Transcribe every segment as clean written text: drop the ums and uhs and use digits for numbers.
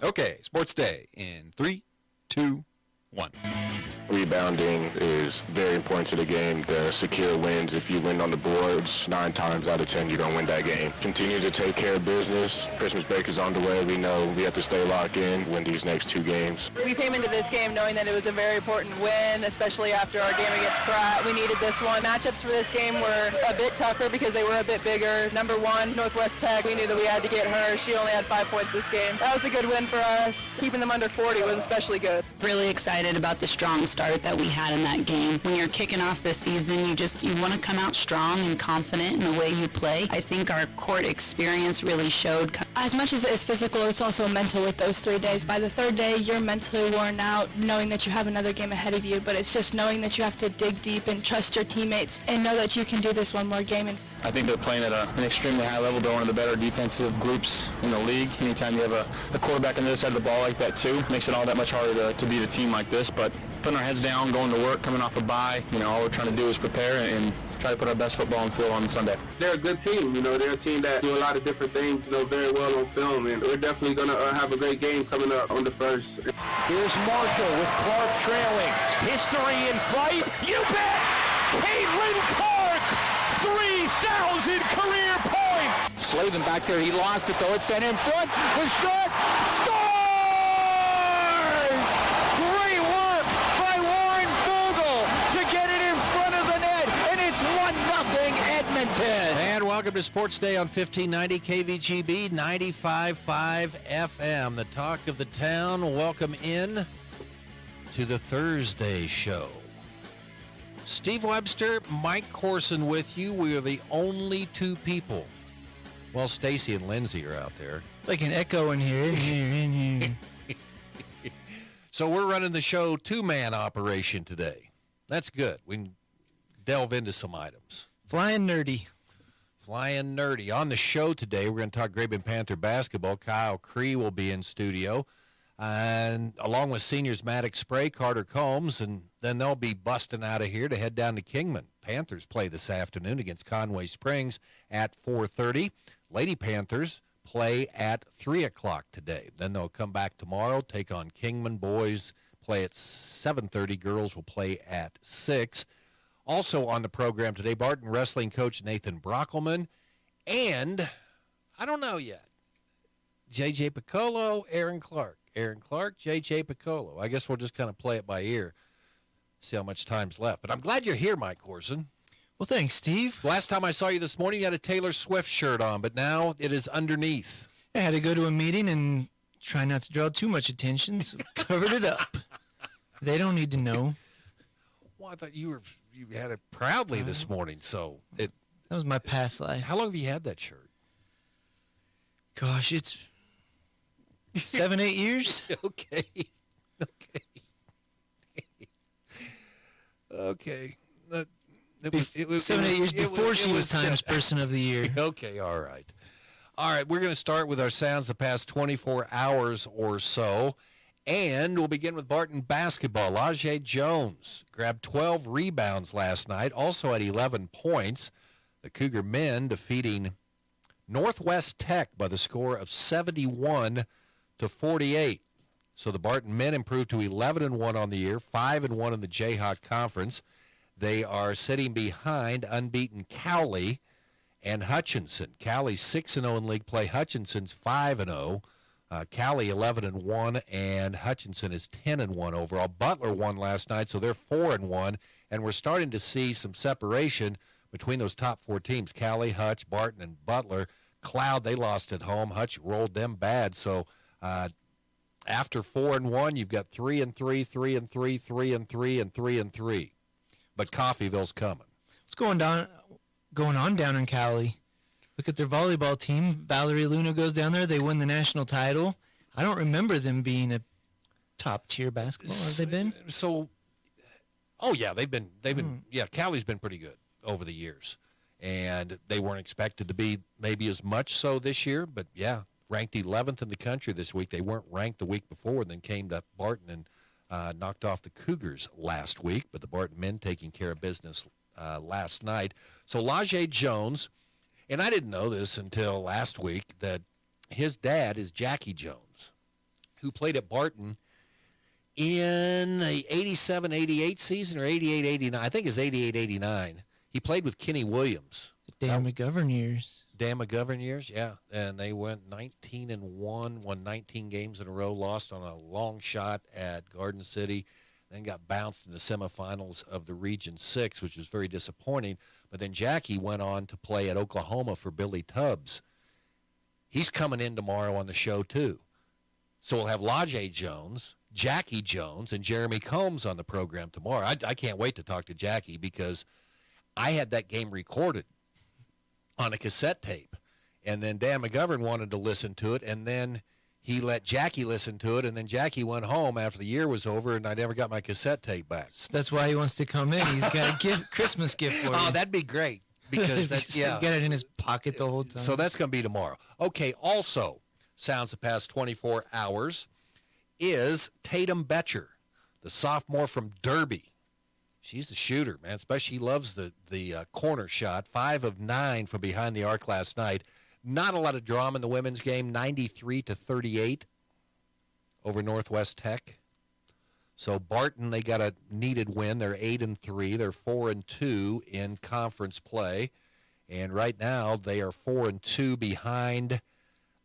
Okay, Sports Day in 3, 2, 1. Rebounding is very important to the game to secure wins. If you win on the boards, 9 times out of 10, you're going to win that game. Continue to take care of business. Christmas break is on the way. We know we have to stay locked in, win these next 2 games. We came into this game knowing that it was a very important win, especially after our game against Pratt. We needed this one. Matchups for this game were a bit tougher because they were a bit bigger. Number 1, Northwest Tech, we knew that we had to get her. She only had 5 points this game. That was a good win for us. Keeping them under 40 was especially good. Really excited about the strong start that we had in that game. When you're kicking off the season, you want to come out strong and confident in the way you play. I think our court experience really showed. As much as it is physical, it's also mental with those 3 days. By the third day, you're mentally worn out, knowing that you have another game ahead of you, but it's just knowing that you have to dig deep and trust your teammates and know that you can do this one more game. I think they're playing at an extremely high level. They're one of the better defensive groups in the league. Anytime you have a quarterback on the other side of the ball like that too, makes it all that much harder to beat a team like this. But putting our heads down, going to work, coming off a bye, all we're trying to do is prepare and try to put our best football on the field on Sunday. They're a good team. They're a team that do a lot of different things, very well on film, and we're definitely going to have a great game coming up on the 1st. Here's Marshall with Clark trailing. History in flight. You bet! Caitlin Clark! 3,000 career points! Slavin back there. He lost it, though. It's sent in front. The shot! Scores! Great work by Lauren Vogel to get it in front of the net, and it's 1-0 Edmonton. And welcome to Sports Day on 1590 KVGB 95.5 FM. The talk of the town. Welcome in to the Thursday show. Steve Webster, Mike Corson with you. We are the only 2 people. Well, Stacy and Lindsay are out there. Like an echo in here. So we're running the show 2-man operation today. That's good. We can delve into some items. Flying nerdy. On the show today, we're going to talk Graben Panther basketball. Kyle Cree will be in studio. And along with seniors Maddox Spray, Carter Combs, and then they'll be busting out of here to head down to Kingman. Panthers play this afternoon against Conway Springs at 4:30. Lady Panthers play at 3 o'clock today. Then they'll come back tomorrow, take on Kingman. Boys play at 7:30. Girls will play at 6. Also on the program today, Barton wrestling coach Nathan Brockelman, and I don't know yet, J.J. Piccolo, Aaron Clark, J.J. Piccolo. I guess we'll just kind of play it by ear, see how much time's left. But I'm glad you're here, Mike Corson. Well, thanks, Steve. Last time I saw you this morning, you had a Taylor Swift shirt on, but now it is underneath. I had to go to a meeting and try not to draw too much attention, so covered it up. They don't need to know. Well, I thought you had it proudly this morning, so it. That was my past life. How long have you had that shirt? Gosh, it's 7, 8 years. Okay. It was 7, 8 years before she was Times Person of the Year. Okay, all right. All right, we're going to start with our sounds the past 24 hours or so, and we'll begin with Barton basketball. Lajay Jones grabbed 12 rebounds last night, also had 11 points. The Cougar men defeating Northwest Tech by the score of 71-48. So the Barton men improved to 11-1 on the year, 5-1 in the Jayhawk Conference. They are sitting behind unbeaten Cowley and Hutchinson. Cowley's 6-0 in league play. Hutchinson's 5-0. Cowley 11-1, and Hutchinson is 10-1 overall. Butler won last night, so they're 4-1, and we're starting to see some separation between those top 4 teams. Cowley, Hutch, Barton, and Butler. Cloud, they lost at home. Hutch rolled them bad. So after 4-1, you've got 3-3, 3-3, 3-3, and 3-3. But Coffeyville's coming. What's going on down in Cali? Look at their volleyball team. Valerie Luna goes down there. They win the national title. I don't remember them being a top-tier basketball. Have they been? So, they've been. Yeah, Cali's been pretty good over the years, and they weren't expected to be maybe as much so this year. But yeah, ranked 11th in the country this week. They weren't ranked the week before, and then came to Barton and knocked off the Cougars last week. But the Barton men taking care of business last night. So Lajay Jones, and I didn't know this until last week, that his dad is Jackie Jones. who played at Barton in the 87-88 season or 88-89. I think it's 88-89. He played with Kenny Williams. The Dan McGovern years. Dan McGovern years, yeah. And they went 19-1, won 19 games in a row, lost on a long shot at Garden City, then got bounced in the semifinals of the Region 6, which was very disappointing. But then Jackie went on to play at Oklahoma for Billy Tubbs. He's coming in tomorrow on the show, too. So we'll have Lajay Jones, Jackie Jones, and Jeremy Combs on the program tomorrow. I can't wait to talk to Jackie because I had that game recorded on a cassette tape. And then Dan McGovern wanted to listen to it, and then he let Jackie listen to it, and then Jackie went home after the year was over, and I never got my cassette tape back. So that's why he wants to come in. He's got a Christmas gift for you. Oh, that'd be great. Because that's, He's got it in his pocket the whole time. So that's going to be tomorrow. Okay, also, sounds the past 24 hours, is Tatum Betcher, the sophomore from Derby. She's a shooter, man. Especially she loves the corner shot. 5 of 9 from behind the arc last night. Not a lot of drama in the women's game. 93-38 over Northwest Tech. So Barton, they got a needed win. They're 8-3. They're 4-2 in conference play, and right now they are 4-2 behind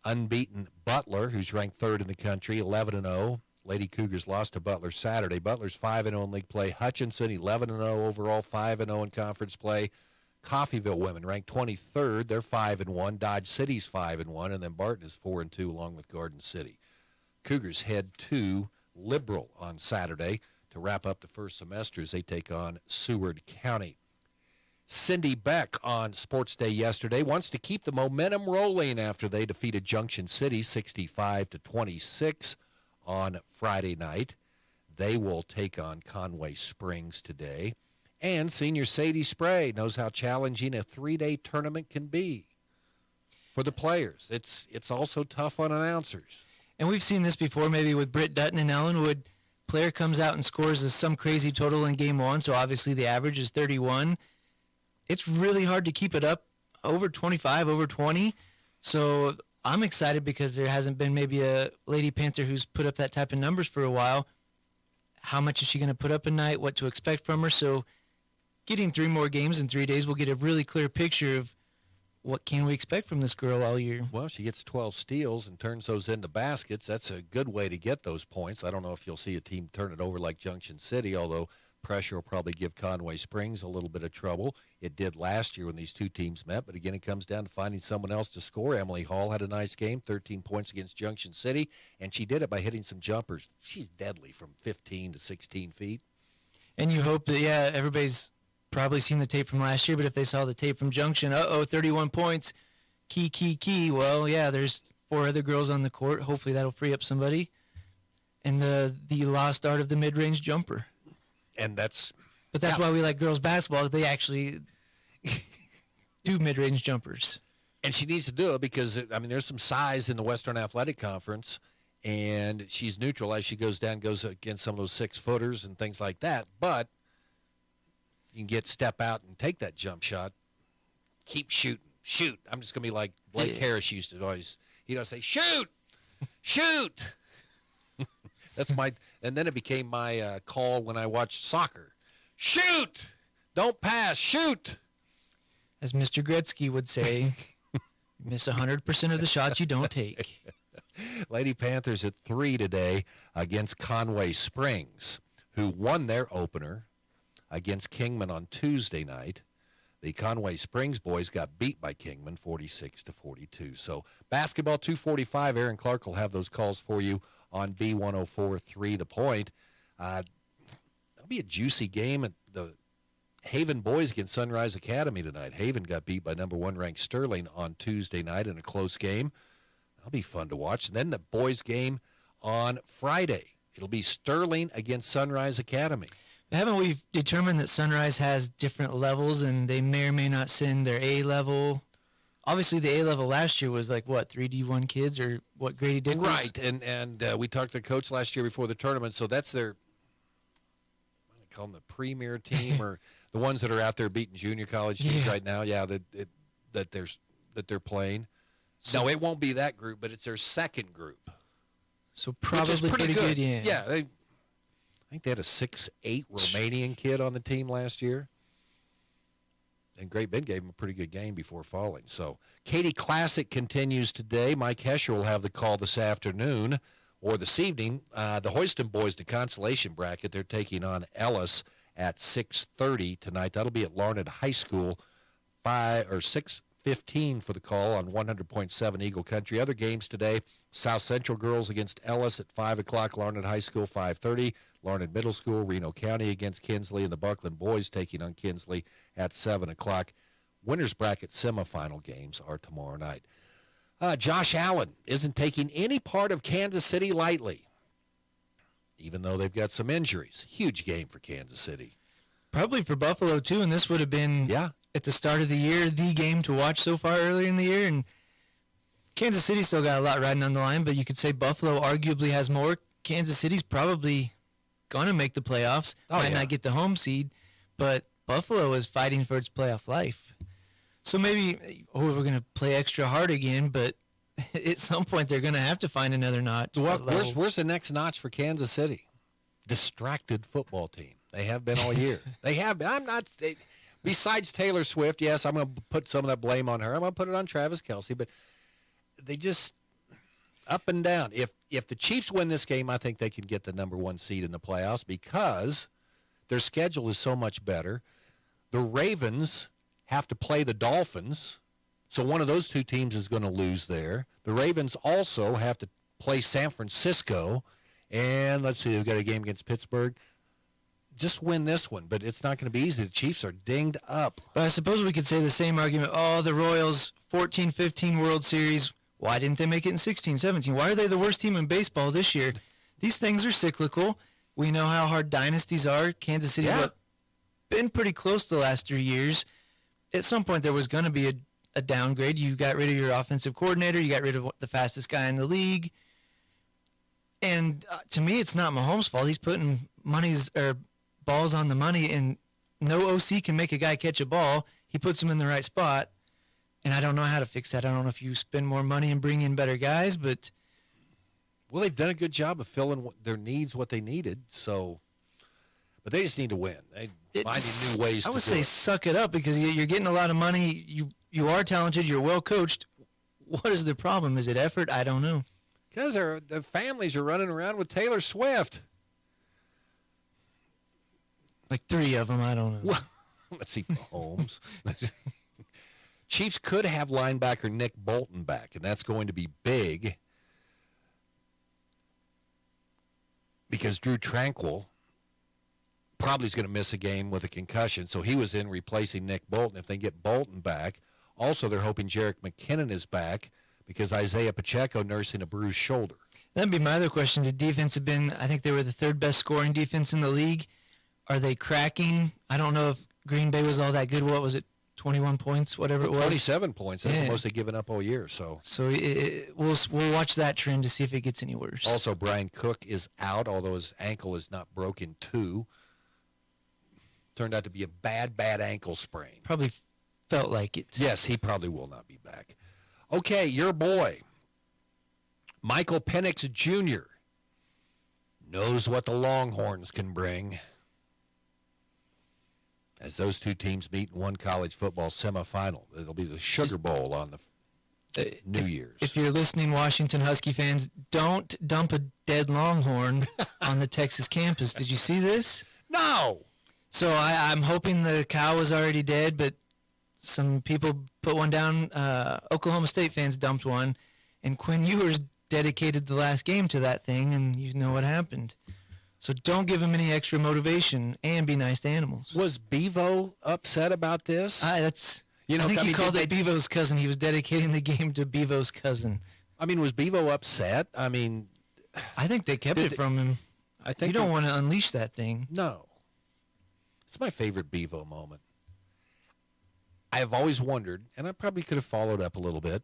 unbeaten Butler, who's ranked 3rd in the country, 11-0. Lady Cougars lost to Butler Saturday. Butler's 5-0 in league play. Hutchinson 11-0 overall, 5-0 in conference play. Coffeyville women ranked 23rd. They're 5-1. Dodge City's 5-1, and then Barton is 4-2 along with Garden City. Cougars head to Liberal on Saturday to wrap up the first semester as they take on Seward County. Cindy Beck on Sports Day yesterday wants to keep the momentum rolling after they defeated Junction City 65-26 on Friday night. They will take on Conway Springs today. And senior Sadie Spray knows how challenging a 3-day tournament can be for the players. It's also tough on announcers. And we've seen this before, maybe with Britt Dutton and Ellenwood. Player comes out and scores some crazy total in game 1, so obviously the average is 31. It's really hard to keep it up over 25, over 20. So I'm excited because there hasn't been maybe a Lady Panther who's put up that type of numbers for a while. How much is she going to put up a night, what to expect from her. So getting 3 more games in 3 days, we'll get a really clear picture of what can we expect from this girl all year. Well, she gets 12 steals and turns those into baskets. That's a good way to get those points. I don't know if you'll see a team turn it over like Junction City, although pressure will probably give Conway Springs a little bit of trouble. It did last year when these two teams met, but again, it comes down to finding someone else to score. Emily Hall had a nice game, 13 points against Junction City, and she did it by hitting some jumpers. She's deadly from 15 to 16 feet. And you hope that, yeah, everybody's probably seen the tape from last year, but if they saw the tape from Junction, 31 points, key. Well, yeah, there's 4 other girls on the court. Hopefully that'll free up somebody. And the lost art of the mid-range jumper. And that's why we like girls basketball. They actually do mid-range jumpers. And she needs to do it because, I mean, there's some size in the Western Athletic Conference, and she's neutral as she goes down, goes against some of those 6-footers and things like that. But you can step out and take that jump shot. Keep shooting. Shoot. I'm just going to be like Blake Harris used to always, say, shoot. And then it became my call when I watched soccer. Shoot! Don't pass, shoot! As Mr. Gretzky would say, you miss 100% of the shots you don't take. Lady Panthers at 3 today against Conway Springs, who won their opener against Kingman on Tuesday night. The Conway Springs boys got beat by Kingman 46-42. So basketball 2:45. Aaron Clark will have those calls for you on B104.3 The Point. That'll be a juicy game at the Haven boys against Sunrise Academy tonight. Haven got beat by number 1 ranked Sterling on Tuesday night in a close game. That'll be fun to watch. And then the boys game on Friday. It'll be Sterling against Sunrise Academy. Haven't we determined that Sunrise has different levels and they may or may not send their A level? Obviously, the A level last year was like, what, 3D1 kids or what Grady Dick was? Right, and we talked to the coach last year before the tournament, so that's their, what do they call them, the premier team or the ones that are out there beating junior college teams right now, that they're playing. So, no, it won't be that group, but it's their second group. So which probably is pretty good. yeah. Yeah, I think they had a 6'8" Romanian kid on the team last year. And Great Bend gave him a pretty good game before falling. So Katy Classic continues today. Mike Hesher will have the call this afternoon or this evening. The Hoyston boys, the consolation bracket, they're taking on Ellis at 6:30 tonight. That'll be at Larned High School, 6:15 for the call on 100.7 Eagle Country. Other games today, South Central girls against Ellis at 5 o'clock, Larned High School 5:30, Larned Middle School, Reno County against Kinsley, and the Buckland boys taking on Kinsley at 7 o'clock. Winners bracket semifinal games are tomorrow night. Josh Allen isn't taking any part of Kansas City lightly, even though they've got some injuries. Huge game for Kansas City. Probably for Buffalo, too, and this would have been, at the start of the year, the game to watch so far earlier in the year. And Kansas City still got a lot riding on the line, but you could say Buffalo arguably has more. Kansas City's probably going to make the playoffs. Might not get the home seed, but Buffalo is fighting for its playoff life. So maybe, we're going to play extra hard again, but at some point they're going to have to find another notch. Where's the next notch for Kansas City? Distracted football team. They have been all year. They have been. I'm not. Besides Taylor Swift, yes, I'm going to put some of that blame on her. I'm going to put it on Travis Kelce, but they just up and down. If the Chiefs win this game, I think they can get the number 1 seed in the playoffs because their schedule is so much better. The Ravens have to play the Dolphins, so one of those two teams is going to lose there. The Ravens also have to play San Francisco, and let's see, they've got a game against Pittsburgh. Just win this one, but it's not going to be easy. The Chiefs are dinged up. But I suppose we could say the same argument. Oh, the Royals, 14-15 World Series. Why didn't they make it in 16-17? Why are they the worst team in baseball this year? These things are cyclical. We know how hard dynasties are. Kansas City been pretty close the last 3 years. At some point, there was going to be a downgrade. You got rid of your offensive coordinator. You got rid of the fastest guy in the league. And to me, it's not Mahomes' fault. He's putting balls on the money, and no OC can make a guy catch a ball. He puts him in the right spot, and I don't know how to fix that. I don't know if you spend more money and bring in better guys, but... Well, they've done a good job of filling their needs, what they needed, so... But they just need to win. They're finding new ways to do it. I would say suck it up because you're getting a lot of money. You are talented. You're well coached. What is the problem? Is it effort? I don't know. Because their families are running around with Taylor Swift. Like 3 of them. I don't know. Well, let's see, Mahomes. Chiefs could have linebacker Nick Bolton back, and that's going to be big because Drew Tranquill probably is going to miss a game with a concussion, so he was in replacing Nick Bolton. If they get Bolton back, also they're hoping Jerick McKinnon is back because Isaiah Pacheco nursing a bruised shoulder. That'd be my other question. The defense have been, I think they were the 3rd best scoring defense in the league. Are they cracking? I don't know if Green Bay was all that good. What was it, 21 points, whatever it was? 27 points. That's the most they've given up all year. So we'll watch that trend to see if it gets any worse. Also, Brian Cook is out, although his ankle is not broken too. Turned out to be a bad ankle sprain. Probably felt like it. Yes, he probably will not be back. Okay, your boy, Michael Penix Jr., knows what the Longhorns can bring as those two teams meet in one college football semifinal. It'll be the Sugar Bowl on the New Year's. If you're listening, Washington Husky fans, don't dump a dead Longhorn on the Texas campus. Did you see this? No. So I'm hoping the cow was already dead, but some people put one down. Oklahoma State fans dumped one, and Quinn Ewers dedicated the last game to that thing, and you know what happened. So don't give him any extra motivation and be nice to animals. Was Bevo upset about this? I think he called it Bevo's cousin. He was dedicating the game to Bevo's cousin. I mean, was Bevo upset? I mean, I think they kept it from him. I think you don't want to unleash that thing. No. It's my favorite Bevo moment. I've always wondered, and I probably could have followed up a little bit,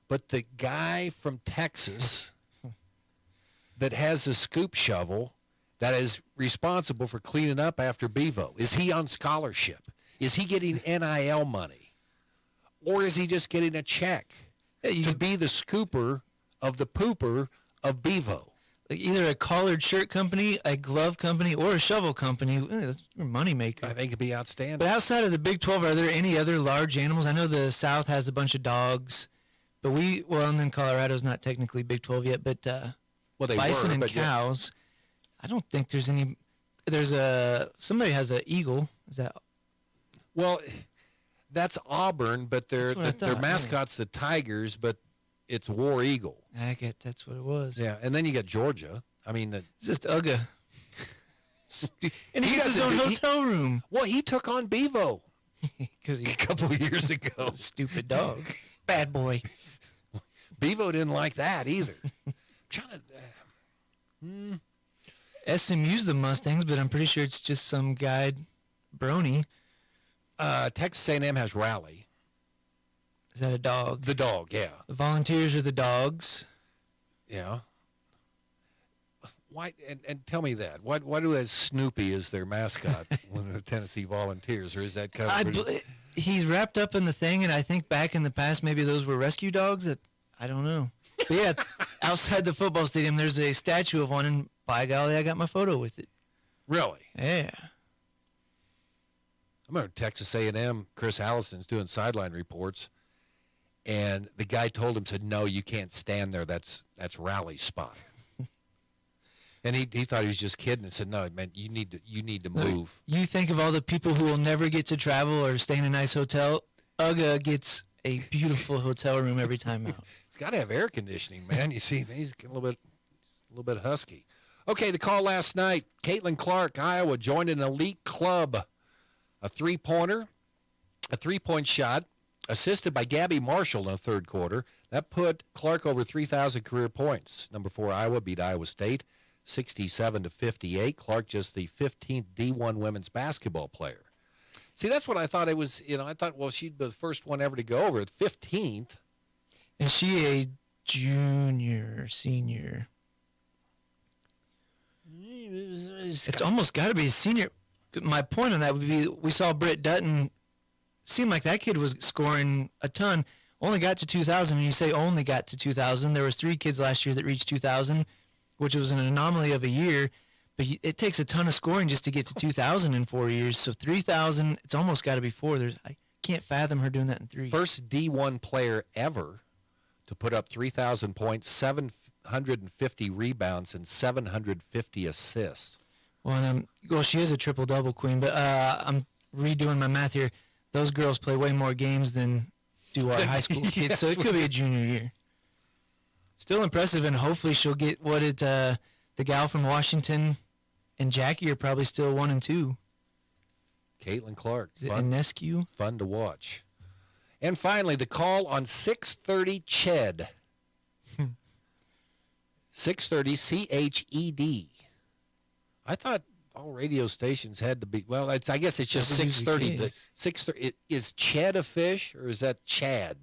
but the guy from Texas that has a scoop shovel that is responsible for cleaning up after Bevo, is he on scholarship? Is he getting NIL money? Or is he just getting a check to be the scooper of the pooper of Bevo? like either a collared shirt company, a glove company, or a shovel company. That's your moneymaker. I think it'd be outstanding. But outside of the Big 12, are there any other large animals? I know the South has a bunch of dogs, but and then Colorado's not technically Big 12 yet, but they bison were, and but cows. I don't think there's any. Somebody has an eagle. Is that? Well, that's Auburn, but their That's what I thought, mascot's the Tigers, but it's War Eagle. I get that's what it was. Yeah, and then you got Georgia. I mean, It's just Uga. And he gets his own hotel room. Well, he took on Bevo because a couple of years ago. Stupid dog. Bad boy. Bevo didn't like that either. I'm trying to. SMU's the Mustangs, but I'm pretty sure it's just some guy, Brony. Texas A&M has Rally. Is that a dog? The dog, yeah. The Volunteers are the dogs. Yeah. Why? And tell me that. Why do has Snoopy as their mascot when the Tennessee Volunteers, or is that kind of? He's wrapped up in the thing, and I think back in the past, maybe those were rescue dogs. I don't know. But yeah, outside the football stadium, there's a statue of one, and by golly, I got my photo with it. Really? Yeah. I remember Texas A&M, Chris Allison's doing sideline reports, and the guy told him, said, "No, you can't stand there. That's Rally's spot." And he thought he was just kidding and said, "No, man, you need to move." You think of all the people who will never get to travel or stay in a nice hotel. Uga gets a beautiful hotel room every time out. It's got to have air conditioning, man. You see, he's a little bit husky. Okay, the call last night. Caitlin Clark, Iowa, joined an elite club. A three-pointer, a three-point shot, assisted by Gabby Marshall in the third quarter. That put Clark over 3,000 career points. Number 4, Iowa beat Iowa State 67-58. Clark just the 15th D1 women's basketball player. See, that's what I thought it was. I thought, well, she'd be the first one ever to go over it. 15th. Is she a junior, senior? It's almost got to be a senior. My point on that would be we saw Britt Dutton. Seemed like that kid was scoring a ton. Only got to 2,000. When you say only got to 2,000, there was 3 kids last year that reached 2,000, which was an anomaly of a year. But it takes a ton of scoring just to get to 2,000 in 4 years. So 3,000, it's almost got to be 4. I can't fathom her doing that in 3. First D1 player ever to put up 3,000 points, 750 rebounds, and 750 assists. Well, she is a triple-double queen, but I'm redoing my math here. Those girls play way more games than do our high school kids, Yes. so it could be a junior year. Still impressive, and hopefully she'll get the gal from Washington and Jackie are probably still 1 and 2. Caitlin Clark. Is it Inescu? Fun to watch. And finally, the call on 6:30 CHED. 6:30 CHED. I thought all radio stations had to be. Well, I guess it's just 6:30. 6:30 is Chad a fish or is that Chad?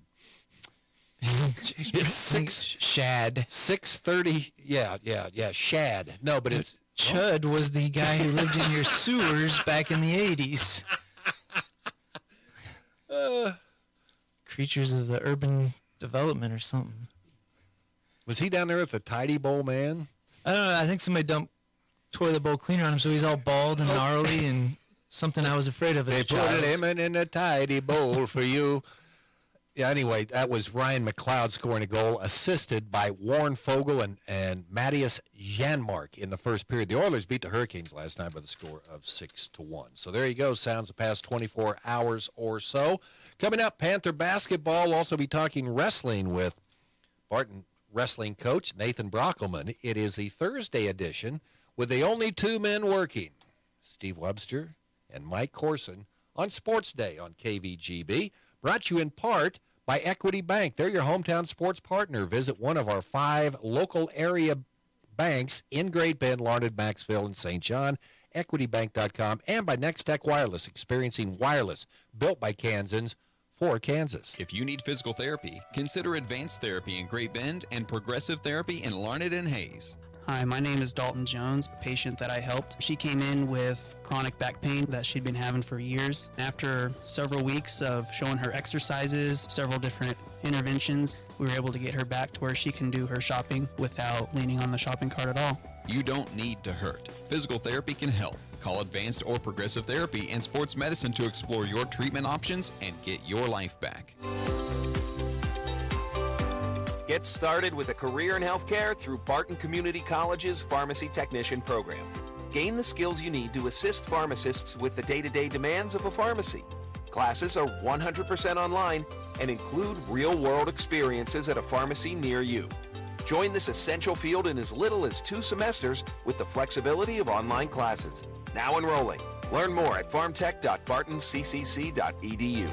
It's Shad. 6:30. Yeah. Shad. No, but it's Chud was the guy who lived in your sewers back in the 80s. Creatures of the urban development or something. Was he down there with the tidy bowl man? I don't know. I think somebody dumped toilet bowl cleaner on him, so he's all bald and gnarly and something I was afraid of as They a child. put him in a tidy bowl for you. Yeah, anyway, that was Ryan McLeod scoring a goal, assisted by Warren Fogle and Matthias Janmark in the first period. The Oilers beat the Hurricanes last night by the score of 6-1. So there you go. Sounds the past 24 hours or so. Coming up, Panther basketball. We'll also be talking wrestling with Barton wrestling coach Nathan Brockelman. It is the Thursday edition with the only 2 men working, Steve Webster and Mike Corson, on Sports Day on KVGB. Brought to you in part by Equity Bank. They're your hometown sports partner. Visit one of our 5 local area banks in Great Bend, Larned, Maxville, and St. John. EquityBank.com. And by Next Tech Wireless, experiencing wireless built by Kansans for Kansas. If you need physical therapy, consider Advanced Therapy in Great Bend and Progressive Therapy in Larned and Hayes. Hi, my name is Dalton Jones, a patient that I helped. She came in with chronic back pain that she'd been having for years. After several weeks of showing her exercises, several different interventions, we were able to get her back to where she can do her shopping without leaning on the shopping cart at all. You don't need to hurt. Physical therapy can help. Call Advanced or Progressive Therapy and Sports Medicine to explore your treatment options and get your life back. Get started with a career in healthcare through Barton Community College's Pharmacy Technician program. Gain the skills you need to assist pharmacists with the day-to-day demands of a pharmacy. Classes are 100% online and include real-world experiences at a pharmacy near you. Join this essential field in as little as 2 semesters with the flexibility of online classes. Now enrolling. Learn more at pharmtech.bartonccc.edu.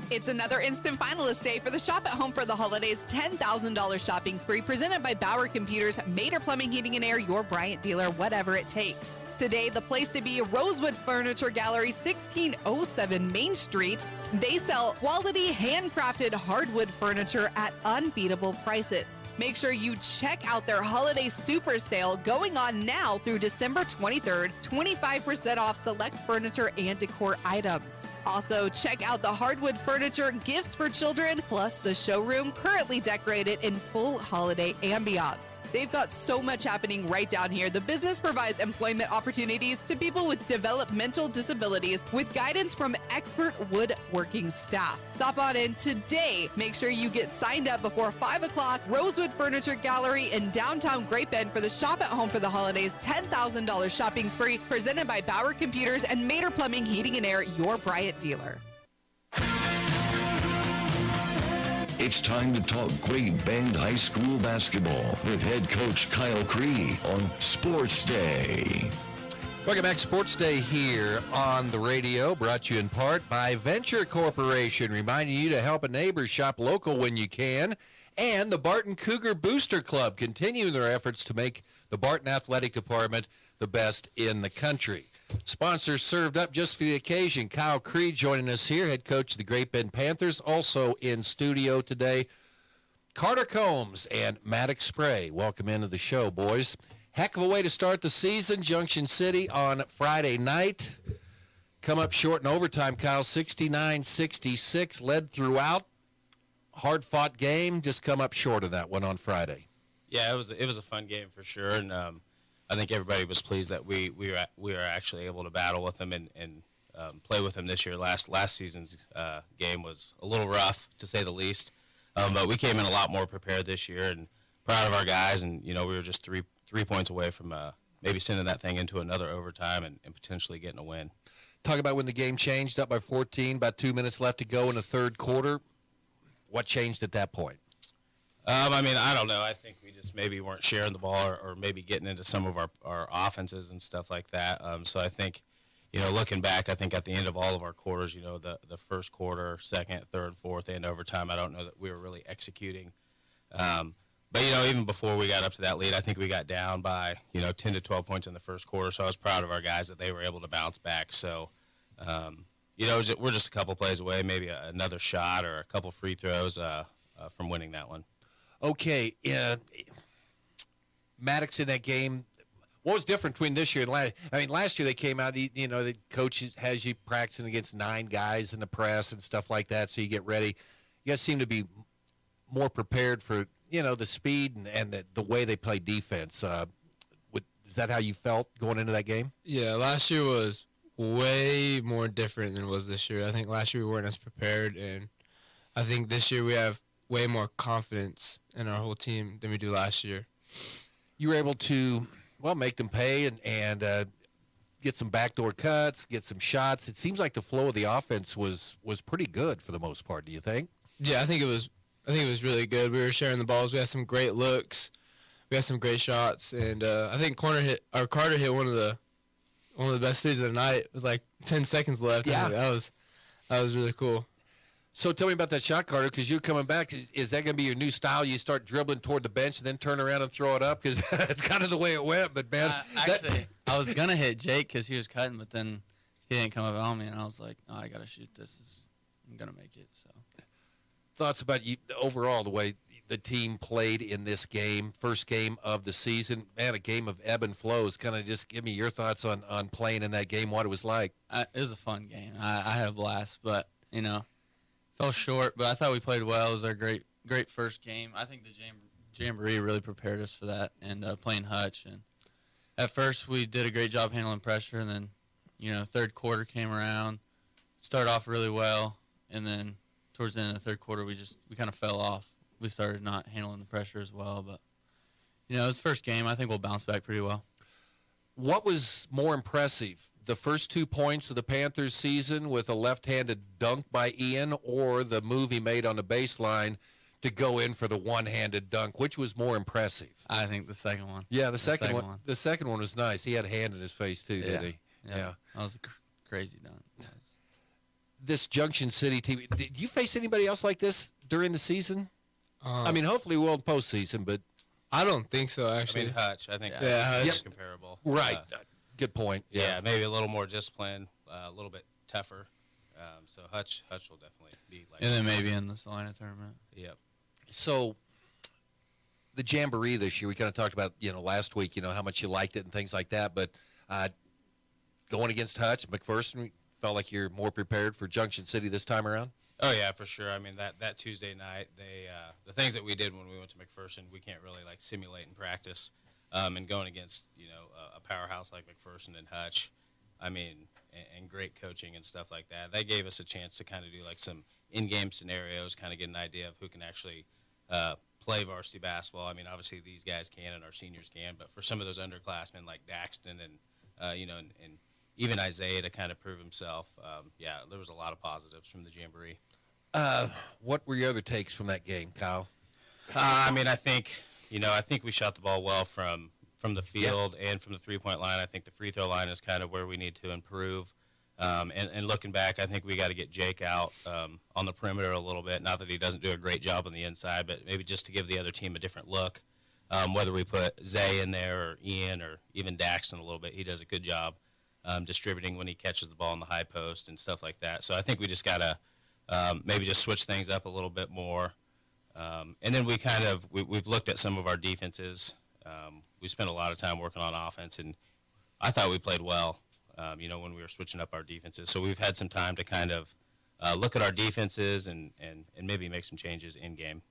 It's another instant finalist day for the Shop at Home for the Holidays $10,000 shopping spree presented by Bauer Computers, Mater Plumbing, Heating and Air, your Bryant dealer, whatever it takes. Today, the place to be, Rosewood Furniture Gallery, 1607 Main Street. They sell quality, handcrafted hardwood furniture at unbeatable prices. Make sure you check out their holiday super sale going on now through December 23rd, 25% off select furniture and decor items. Also, check out the hardwood furniture gifts for children, plus the showroom currently decorated in full holiday ambiance. They've got so much happening right down here. The business provides employment opportunities to people with developmental disabilities with guidance from expert woodworking staff. Stop on in today. Make sure you get signed up before 5 o'clock. Rosewood Furniture Gallery in downtown Great Bend for the Shop at Home for the Holidays $10,000 shopping spree presented by Bauer Computers and Mater Plumbing, Heating and Air, your Bryant dealer. It's time to talk Great Bend High School basketball with head coach Kyle Cree on Sports Day. Welcome back. Sports Day here on the radio, brought to you in part by Venture Corporation, reminding you to help a neighbor shop local when you can, and the Barton Cougar Booster Club, continuing their efforts to make the Barton Athletic Department the best in the country. Sponsors served up just for the occasion. Kyle Cree joining us here, head coach of the Great Bend Panthers. Also in studio today, Carter Combs and Maddox Spray. Welcome into the show, boys. Heck of a way to start the season. Junction City on Friday night. Come up short in overtime, Kyle, 69-66. Led throughout. Hard-fought game. Just come up short of that one on Friday. Yeah, it was a fun game for sure, and I think everybody was pleased that we were actually able to battle with them and play with them this year. Last season's game was a little rough, to say the least, but we came in a lot more prepared this year and proud of our guys. And we were just three points away from maybe sending that thing into another overtime and potentially getting a win. Talk about when the game changed, up by 14, about 2 minutes left to go in the third quarter. What changed at that point? I don't know. I think we just maybe weren't sharing the ball or maybe getting into some of our offenses and stuff like that. So I think, looking back, I think at the end of all of our quarters, the first quarter, second, third, fourth, and overtime, I don't know that we were really executing. But, even before we got up to that lead, I think we got down by, 10 to 12 points in the first quarter. So I was proud of our guys that they were able to bounce back. So, we're just a couple plays away, maybe another shot or a couple free throws from winning that one. Okay, Maddox in that game, what was different between this year and last? Last year they came out, the coach has you practicing against 9 guys in the press and stuff like that, so you get ready. You guys seem to be more prepared for, the speed and the way they play defense. Is that how you felt going into that game? Yeah, last year was way more different than it was this year. I think last year we weren't as prepared, and I think this year we have way more confidence in our whole team than we do last year. You were able to, make them pay and get some backdoor cuts, get some shots. It seems like the flow of the offense was pretty good for the most part. Do you think? Yeah, I think it was really good. We were sharing the balls. We had some great looks. We had some great shots, and I think Carter hit one of the best threes of the night with like 10 seconds left. Yeah, that was really cool. So tell me about that shot, Carter, because you're coming back. Is that going to be your new style? You start dribbling toward the bench and then turn around and throw it up? Because that's kind of the way it went. But, man. Actually, I was going to hit Jake because he was cutting, but then he didn't come up on me, and I was like, oh, I got to shoot this. I'm going to make it. So, thoughts about you overall, the way the team played in this game, first game of the season? Man, a game of ebb and flows. Kind of just give me your thoughts on playing in that game, what it was like. It was a fun game. I had a blast, but, Fell short, but I thought we played well. It was our great first game. I think the Jamboree really prepared us for that, and playing Hutch. And at first, we did a great job handling pressure, and then, third quarter came around, started off really well, and then towards the end of the third quarter, we kind of fell off. We started not handling the pressure as well, but it was the first game. I think we'll bounce back pretty well. What was more impressive, the first 2 points of the Panthers season with a left-handed dunk by Ian, or the move he made on the baseline to go in for the one-handed dunk? Which was more impressive? I think the second one. Yeah, the second one. The second one was nice. He had a hand in his face too, didn't he? Yeah. That was a crazy dunk. This Junction City team, did you face anybody else like this during the season? I mean, hopefully we'll in postseason, but I don't think so, actually. I mean, Hutch. I think Hutch. Hutch. Comparable. Right. Good point. Yeah, maybe a little more disciplined, a little bit tougher. So Hutch will definitely be like. And then maybe in the Salina tournament. Yep. So the Jamboree this year, we kind of talked about, last week, how much you liked it and things like that. But going against Hutch, McPherson, felt like you're more prepared for Junction City this time around? Oh yeah, for sure. I mean that Tuesday night, the things that we did when we went to McPherson, we can't really simulate in practice. And going against a powerhouse like McPherson and Hutch, I mean, and great coaching and stuff like that, that gave us a chance to kind of do some in-game scenarios, kind of get an idea of who can actually play varsity basketball. I mean, obviously these guys can and our seniors can, but for some of those underclassmen like Daxton and and even Isaiah to kind of prove himself, there was a lot of positives from the Jamboree. What were your other takes from that game, Kyle? I mean, I think we shot the ball well from the field and from the three-point line. I think the free throw line is kind of where we need to improve. And looking back, I think we got to get Jake out on the perimeter a little bit. Not that he doesn't do a great job on the inside, but maybe just to give the other team a different look. Whether we put Zay in there or Ian or even Daxton a little bit, he does a good job distributing when he catches the ball in the high post and stuff like that. So I think we just got to maybe just switch things up a little bit more. And then we've looked at some of our defenses. We spent a lot of time working on offense, and I thought we played well, when we were switching up our defenses. So we've had some time to kind of look at our defenses and maybe make some changes in game.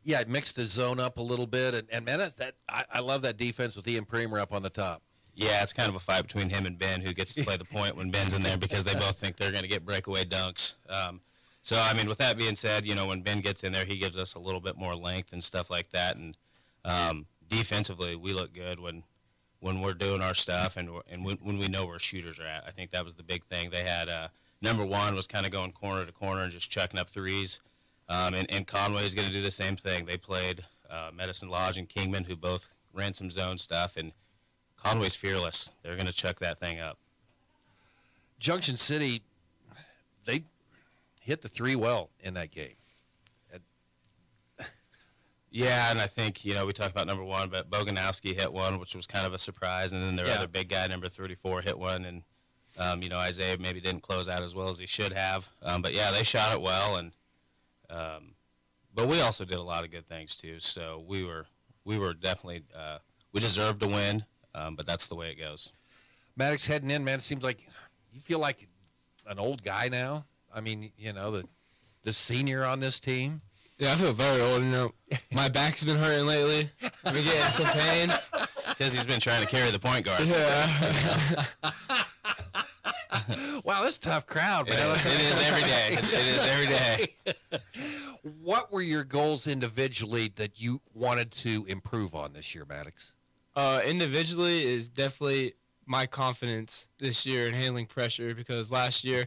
Yeah, it mixed the zone up a little bit, and man, I love that defense with Ian Premer up on the top. Yeah, it's kind of a fight between him and Ben, who gets to play the point when Ben's in there because they both think they're going to get breakaway dunks. So, I mean, with that being said, when Ben gets in there, he gives us a little bit more length and stuff like that. And defensively, we look good when we're doing our stuff and when we know where shooters are at. I think that was the big thing. They had number one was kind of going corner to corner and just chucking up threes. And Conway's going to do the same thing. They played Medicine Lodge and Kingman, who both ran some zone stuff, and Conway's fearless. They're going to chuck that thing up. Junction City, they hit the three well in that game. Yeah, and I think, we talked about number one, but Boganowski hit one, which was kind of a surprise, and then their other big guy, number 34, hit one, and, Isaiah maybe didn't close out as well as he should have. But, yeah, they shot it well, and but we also did a lot of good things, too. So we were definitely we deserved to win, but that's the way it goes. Maddox heading in, man, it seems like you feel like an old guy now. I mean, the senior on this team. Yeah, I feel very old. My back's been hurting lately. I've been getting some pain. Because he's been trying to carry the point guard. Yeah. Wow, that's a tough crowd, man. It is every day. It is every day. What were your goals individually that you wanted to improve on this year, Maddox? Individually is definitely my confidence this year in handling pressure, because last year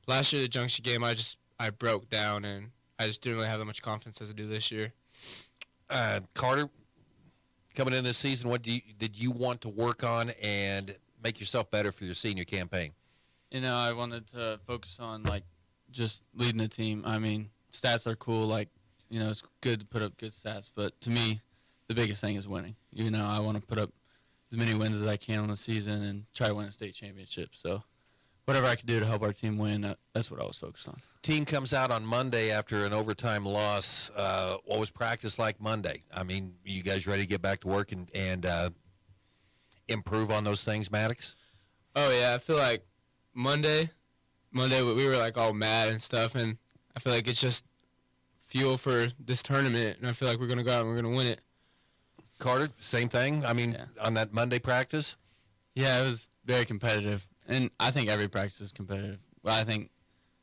the Junction game, I broke down and I just didn't really have that much confidence as I do this year. Carter, coming in this season, what did you want to work on and make yourself better for your senior campaign? I wanted to focus on just leading the team. I mean, stats are cool. It's good to put up good stats, but to me, the biggest thing is winning. I want to put up as many wins as I can on the season and try to win a state championship. So whatever I could do to help our team win, that's what I was focused on. Team comes out on Monday after an overtime loss. What was practice like Monday? I mean, you guys ready to get back to work and improve on those things, Maddox? Oh, yeah. I feel like Monday we were all mad and stuff, and I feel like it's just fuel for this tournament, and I feel like we're going to go out and we're going to win it. Carter, same thing? I mean, on that Monday practice? Yeah, it was very competitive, and I think every practice is competitive. But I think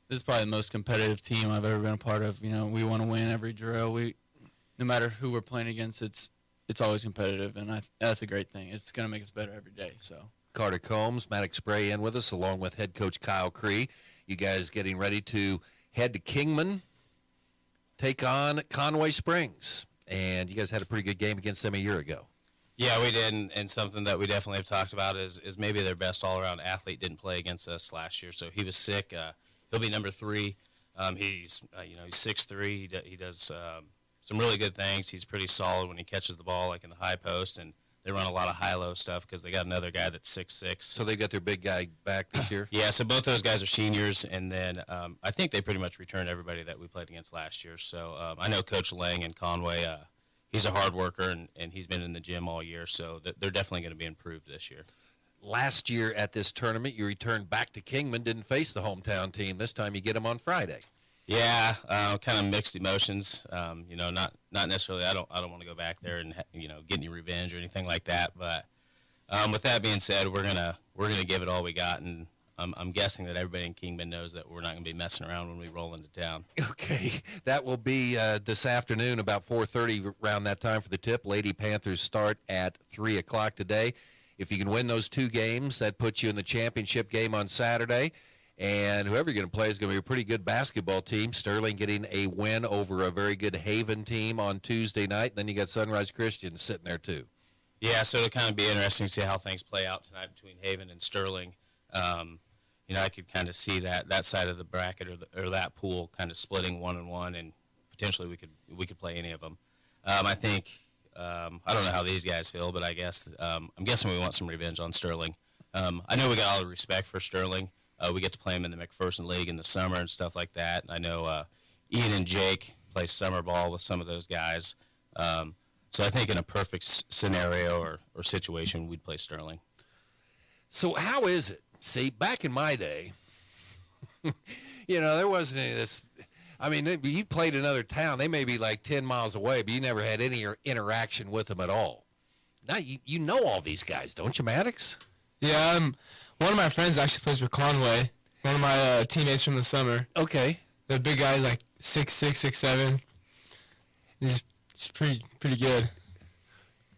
this is probably the most competitive team I've ever been a part of. You know, we want to win every drill. No matter who we're playing against, it's always competitive, and that's a great thing. It's going to make us better every day. So Carter Combs, Maddox Spray in with us, along with head coach Kyle Cree. You guys getting ready to head to Kingman, take on Conway Springs. And you guys had a pretty good game against them a year ago. Yeah, we did, and something that we definitely have talked about is maybe their best all-around athlete didn't play against us last year, so he was sick. He'll be number 3. He's 6'3". He does some really good things. He's pretty solid when he catches the ball, like in the high post, and they run a lot of high-low stuff because they got another guy that's 6'6". So they got their big guy back this year? Yeah, so both those guys are seniors, and then I think they pretty much returned everybody that we played against last year. So I know Coach Lang in Conway, he's a hard worker, and he's been in the gym all year, so they're definitely going to be improved this year. Last year at this tournament, you returned back to Kingman, didn't face the hometown team. This time you get them on Friday. Yeah, kind of mixed emotions. Not necessarily. I don't want to go back there and get any revenge or anything like that. But with that being said, we're gonna give it all we got, and I'm guessing that everybody in Kingman knows that we're not gonna be messing around when we roll into town. Okay, that will be this afternoon about 4:30 around that time for the tip. Lady Panthers start at 3 o'clock today. If you can win those 2 games, that puts you in the championship game on Saturday. And whoever you're going to play is going to be a pretty good basketball team. Sterling getting a win over a very good Haven team on Tuesday night. Then you got Sunrise Christian sitting there too. Yeah, so it'll kind of be interesting to see how things play out tonight between Haven and Sterling. I could kind of see that side of the bracket or that pool kind of splitting 1-1, and potentially we could play any of them. I think I don't know how these guys feel, but I guess I'm guessing we want some revenge on Sterling. I know we got all the respect for Sterling. We get to play him in the McPherson League in the summer and stuff like that. I know Ian and Jake play summer ball with some of those guys. So I think in a perfect scenario or situation, we'd play Sterling. So how is it? See, back in my day, there wasn't any of this. I mean, you played another town. They may be like 10 miles away, but you never had any interaction with them at all. Now, you know all these guys, don't you, Maddox? Yeah, one of my friends actually plays for Conway. One of my teammates from the summer. Okay. The big guy's like 6'6", 6'7". He's pretty good.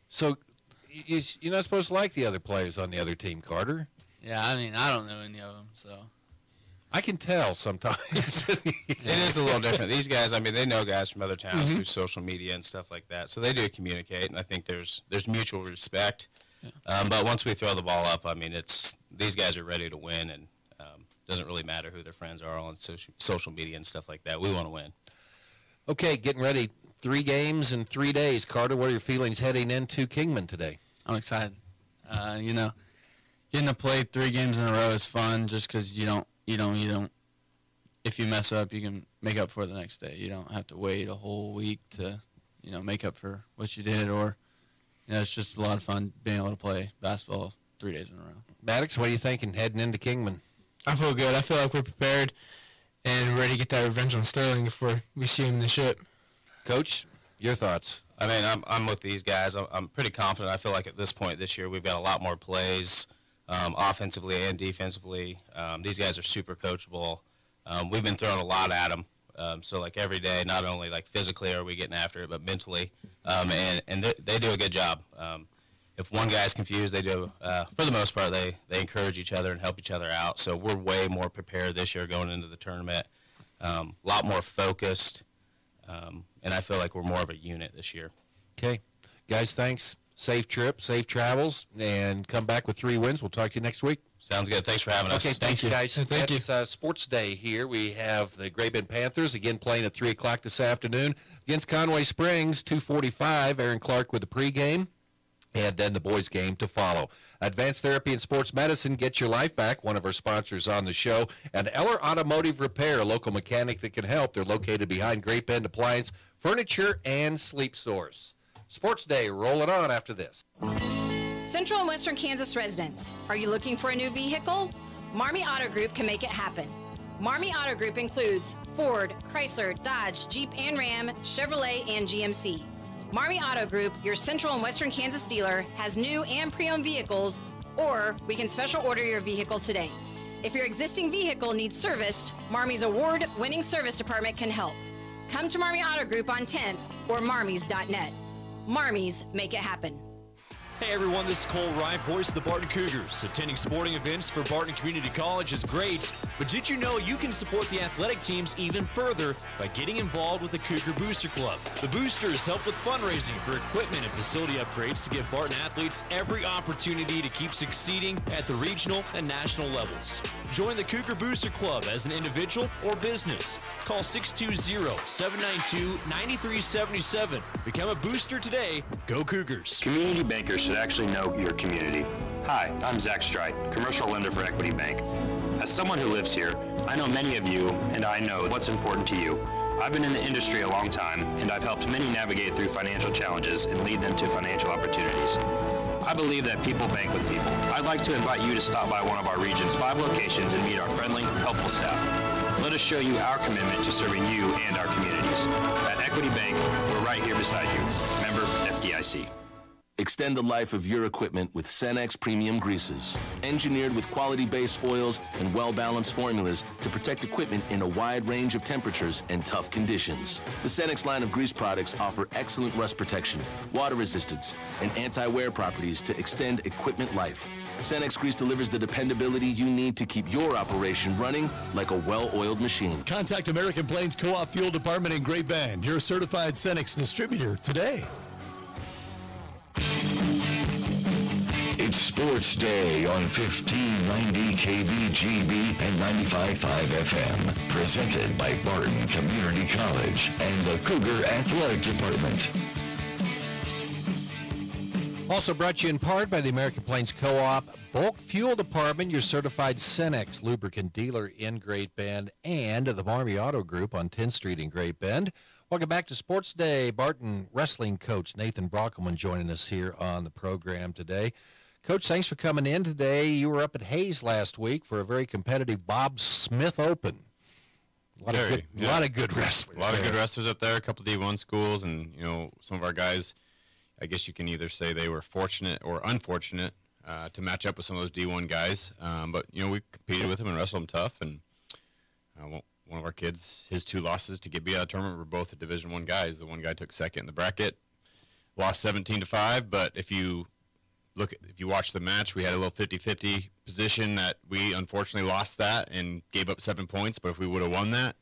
So you're not supposed to like the other players on the other team, Carter. Yeah, I mean, I don't know any of them, so. I can tell sometimes. It is a little different. These guys, I mean, they know guys from other towns through social media and stuff like that, so they do communicate, and I think there's mutual respect. Yeah. But once we throw the ball up, I mean, these guys are ready to win, and doesn't really matter who their friends are on social media and stuff like that. We want to win. Okay, getting ready. 3 games in 3 days. Carter, what are your feelings heading into Kingman today? I'm excited. Getting to play 3 games in a row is fun just because you don't, if you mess up, you can make up for it the next day. You don't have to wait a whole week to, make up for what you did, or, it's just a lot of fun being able to play basketball 3 days in a row. Maddox, what are you thinking heading into Kingman? I feel good. I feel like we're prepared and ready to get that revenge on Sterling before we see him in the ship. Coach, your thoughts? I mean, I'm with these guys. I'm pretty confident. I feel like at this point this year we've got a lot more plays, offensively and defensively. These guys are super coachable. We've been throwing a lot at them. So, like, every day, not only, like, physically are we getting after it, but mentally. And they do a good job. If one guy's confused, they do, for the most part, they encourage each other and help each other out. So we're way more prepared this year going into the tournament, a lot more focused, and I feel like we're more of a unit this year. Okay. Guys, thanks. Safe trip, safe travels, and come back with 3 wins. We'll talk to you next week. Sounds good. Thanks for having us. Okay, thanks, guys. Thank you. It's Sports Day here. We have the Great Bend Panthers again playing at 3 o'clock this afternoon against Conway Springs, 2:45. Aaron Clark with the pregame, and then the boys' game to follow. Advanced Therapy and Sports Medicine, get your life back, one of our sponsors on the show. And Eller Automotive Repair, a local mechanic that can help. They're located behind Great Bend Appliance, Furniture, and Sleep Source. Sports Day, roll it on after this. Central and Western Kansas residents, are you looking for a new vehicle? Marmy Auto Group can make it happen. Marmy Auto Group includes Ford, Chrysler, Dodge, Jeep and Ram, Chevrolet, and GMC. Marmy Auto Group, your central and western Kansas dealer, has new and pre-owned vehicles, or we can special order your vehicle today. If your existing vehicle needs serviced, Marmy's award-winning service department can help. Come to Marmy Auto Group on 10th or marmys.net. Marmys, make it happen. Hey everyone, this is Cole Wright, voice of the Barton Cougars. Attending sporting events for Barton Community College is great, but did you know you can support the athletic teams even further by getting involved with the Cougar Booster Club? The Boosters help with fundraising for equipment and facility upgrades to give Barton athletes every opportunity to keep succeeding at the regional and national levels. Join the Cougar Booster Club as an individual or business. Call 620-792-9377. Become a booster today. Go Cougars. Community bankers should actually know your community. Hi, I'm Zach Strite, commercial lender for Equity Bank. As someone who lives here, I know many of you, and I know what's important to you. I've been in the industry a long time, and I've helped many navigate through financial challenges and lead them to financial opportunities. I believe that people bank with people. I'd like to invite you to stop by one of our region's 5 locations and meet our friendly, helpful staff. Let us show you our commitment to serving you and our communities. At Equity Bank, we're right here beside you. Member FDIC. Extend the life of your equipment with Cenex Premium Greases. Engineered with quality-based oils and well-balanced formulas to protect equipment in a wide range of temperatures and tough conditions. The Cenex line of grease products offer excellent rust protection, water resistance, and anti-wear properties to extend equipment life. Cenex Grease delivers the dependability you need to keep your operation running like a well-oiled machine. Contact American Plains Co-op Fuel Department in Great Bend, your certified Cenex distributor today. It's Sports Day on 1590 KBGB and 95.5 FM. Presented by Barton Community College and the Cougar Athletic Department. Also brought to you in part by the American Plains Co-op Bulk Fuel Department, your certified Cenex lubricant dealer in Great Bend, and the Marmy Auto Group on 10th Street in Great Bend. Welcome back to Sports Day. Barton wrestling coach Nathan Brockelman joining us here on the program today. Coach, thanks for coming in today. You were up at Hayes last week for a very competitive Bob Smith Open. A lot of good wrestlers. A lot of good wrestlers up there, a couple of D1 schools, and, you know, some of our guys, I guess you can either say they were fortunate or unfortunate to match up with some of those D1 guys. But, you know, we competed with them and wrestled them tough, and one of our kids, his 2 losses to get beat out of the tournament were both the Division I guys. The one guy took second in the bracket, lost 17-5, but if you watch the match, we had a little 50-50 position that we unfortunately lost that and gave up 7 points. But if we would have won that,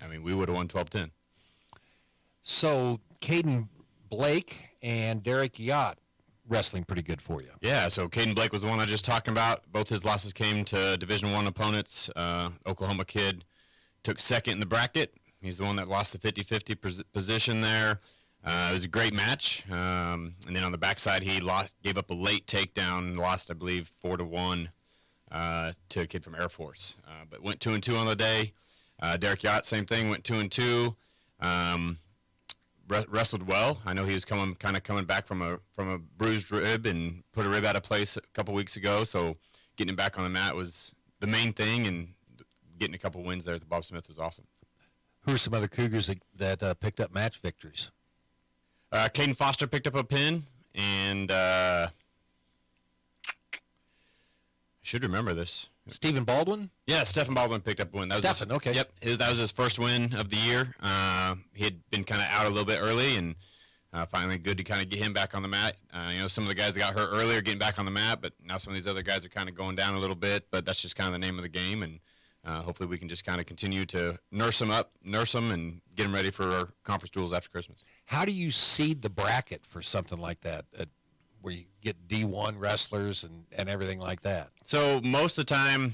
I mean, we would have won 12-10. So Caden Blake and Derek Yacht wrestling pretty good for you. Yeah, so Caden Blake was the one I just talked about. Both his losses came to Division I opponents. Oklahoma kid took second in the bracket. He's the one that lost the 50-50 position there. It was a great match, and then on the backside he gave up a late takedown, lost I believe 4-1 to a kid from Air Force, but went 2-2 on the day. Derek Yacht, same thing, went 2-2. Wrestled well. I know he was coming back from a bruised rib and put a rib out of place a couple weeks ago, so getting him back on the mat was the main thing, and getting a couple wins there at the Bob Smith was awesome. Who are some other Cougars that picked up match victories? Caden Foster picked up a pin, and I should remember this. Stephen Baldwin? Yeah, Stephen Baldwin picked up a win. Okay. Yep, that was his first win of the year. He had been kind of out a little bit early, and finally good to kind of get him back on the mat. You know, some of the guys that got hurt earlier getting back on the mat, but now some of these other guys are kind of going down a little bit, but that's just kind of the name of the game, and hopefully we can just kind of continue to nurse them, and get them ready for our conference duels after Christmas. How do you seed the bracket for something like that, where you get D1 wrestlers and everything like that? So most of the time,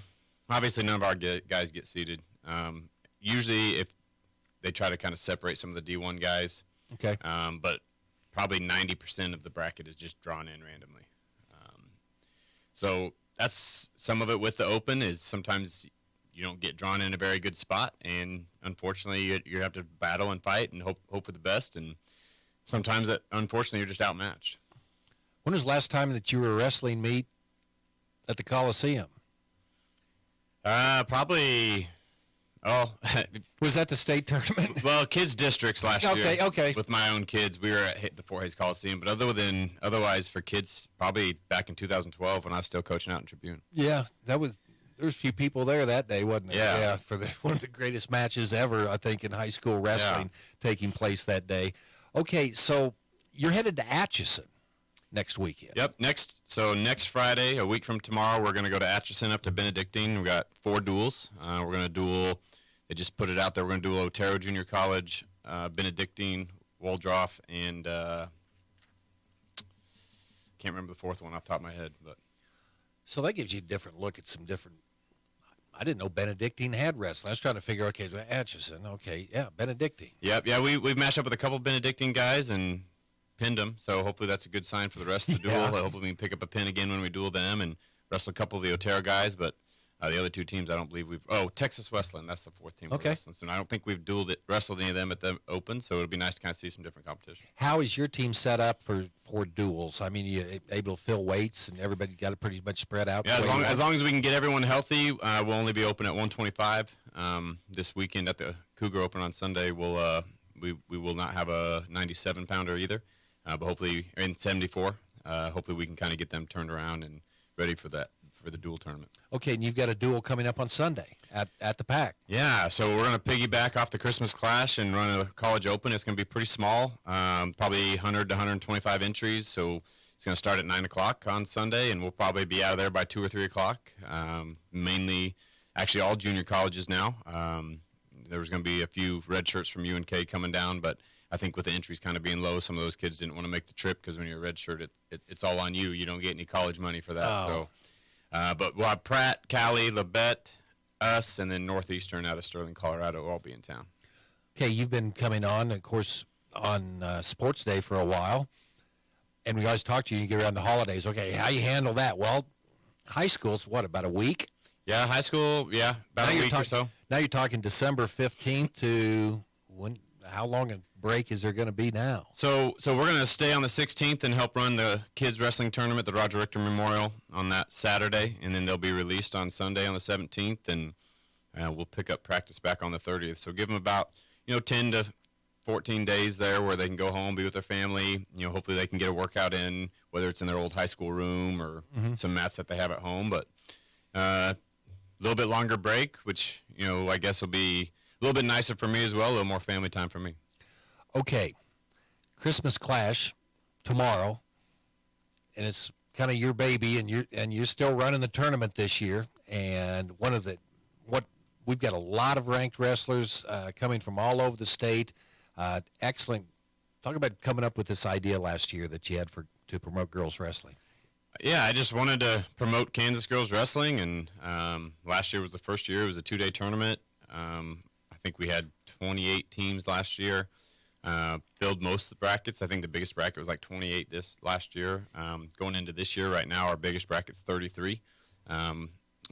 obviously none of our guys get seeded. Usually if they try to kind of separate some of the D1 guys. Okay. But probably 90% of the bracket is just drawn in randomly. So that's some of it with the Open is sometimes you don't get drawn in a very good spot, and unfortunately you have to battle and fight and hope for the best, and sometimes unfortunately you're just outmatched. When was the last time that you were a wrestling meet at the Coliseum? Probably Oh, was that the state tournament? Well, kids districts last year. Okay. With my own kids, we were at the Fort Hays Coliseum. But otherwise for kids, probably back in 2012 when I was still coaching out in Tribune. Yeah, there was a few people there that day, wasn't there? Yeah. For one of the greatest matches ever, I think, in high school wrestling taking place that day. Okay, so you're headed to Atchison next weekend. Yep. Next Friday, a week from tomorrow, we're going to go to Atchison up to Benedictine. We've got 4 duels. We're going to duel. They just put it out there. We're going to duel Otero Junior College, Benedictine, Woldroff, and can't remember the fourth one off the top of my head. But so that gives you a different look at some different. I didn't know Benedictine had wrestling. I was trying to figure, okay, Atchison, okay, yeah, Benedictine. Yep, yeah, we've matched up with a couple Benedictine guys and pinned them, so hopefully that's a good sign for the rest of the duel. Hopefully we can pick up a pin again when we duel them and wrestle a couple of the Otero guys, but the other 2 teams I don't believe Texas Wesleyan, that's the 4th team we're wrestling. So I don't think we've wrestled any of them at the Open, so it'll be nice to kind of see some different competition. How is your team set up for duels? I mean, you able to fill weights and everybody got it pretty much spread out? Yeah, as long as we can get everyone healthy, we'll only be open at 125. This weekend at the Cougar Open on Sunday, we will not have a 97-pounder either, but hopefully in 74. Hopefully we can kind of get them turned around and ready for the dual tournament. Okay, and you've got a duel coming up on Sunday at the Pack. Yeah, so we're going to piggyback off the Christmas Clash and run a college open. It's going to be pretty small, probably 100 to 125 entries. So it's going to start at 9 o'clock on Sunday, and we'll probably be out of there by 2 or 3 o'clock. Mainly, actually all junior colleges now. There was going to be a few red shirts from UNK coming down, but I think with the entries kind of being low, some of those kids didn't want to make the trip because when you're a red shirt, it's all on you. You don't get any college money for that. Oh. So. But we'll have Pratt, Cali, Labette, us, and then Northeastern out of Sterling, Colorado will all be in town. Okay, you've been coming on, of course, on Sports Day for a while, and we always talk to you. You get around the holidays. Okay, how you handle that? Well, high school's what, about a week? Yeah, high school, about a week or so. Now you're talking December 15th to when? How long a break is there going to be now? So we're going to stay on the 16th and help run the kids wrestling tournament, the Roger Richter Memorial, on that Saturday, and then they'll be released on Sunday on the 17th, and we'll pick up practice back on the 30th. So give them about 10 to 14 days there where they can go home, be with their family. Hopefully they can get a workout in, whether it's in their old high school room or some mats that they have at home. But a little bit longer break, which I guess will be a little bit nicer for me as well, a little more family time for me. Okay, Christmas Clash tomorrow, and it's kind of your baby, and you're still running the tournament this year. And we've got a lot of ranked wrestlers coming from all over the state. Excellent. Talk about coming up with this idea last year that you had to promote girls wrestling. Yeah, I just wanted to promote Kansas girls wrestling, and last year was the first year. It was a 2-day tournament. I think we had 28 teams last year. Filled most of the brackets. I think the biggest bracket was like 28 this last year. Going into this year right now, our biggest bracket's 33,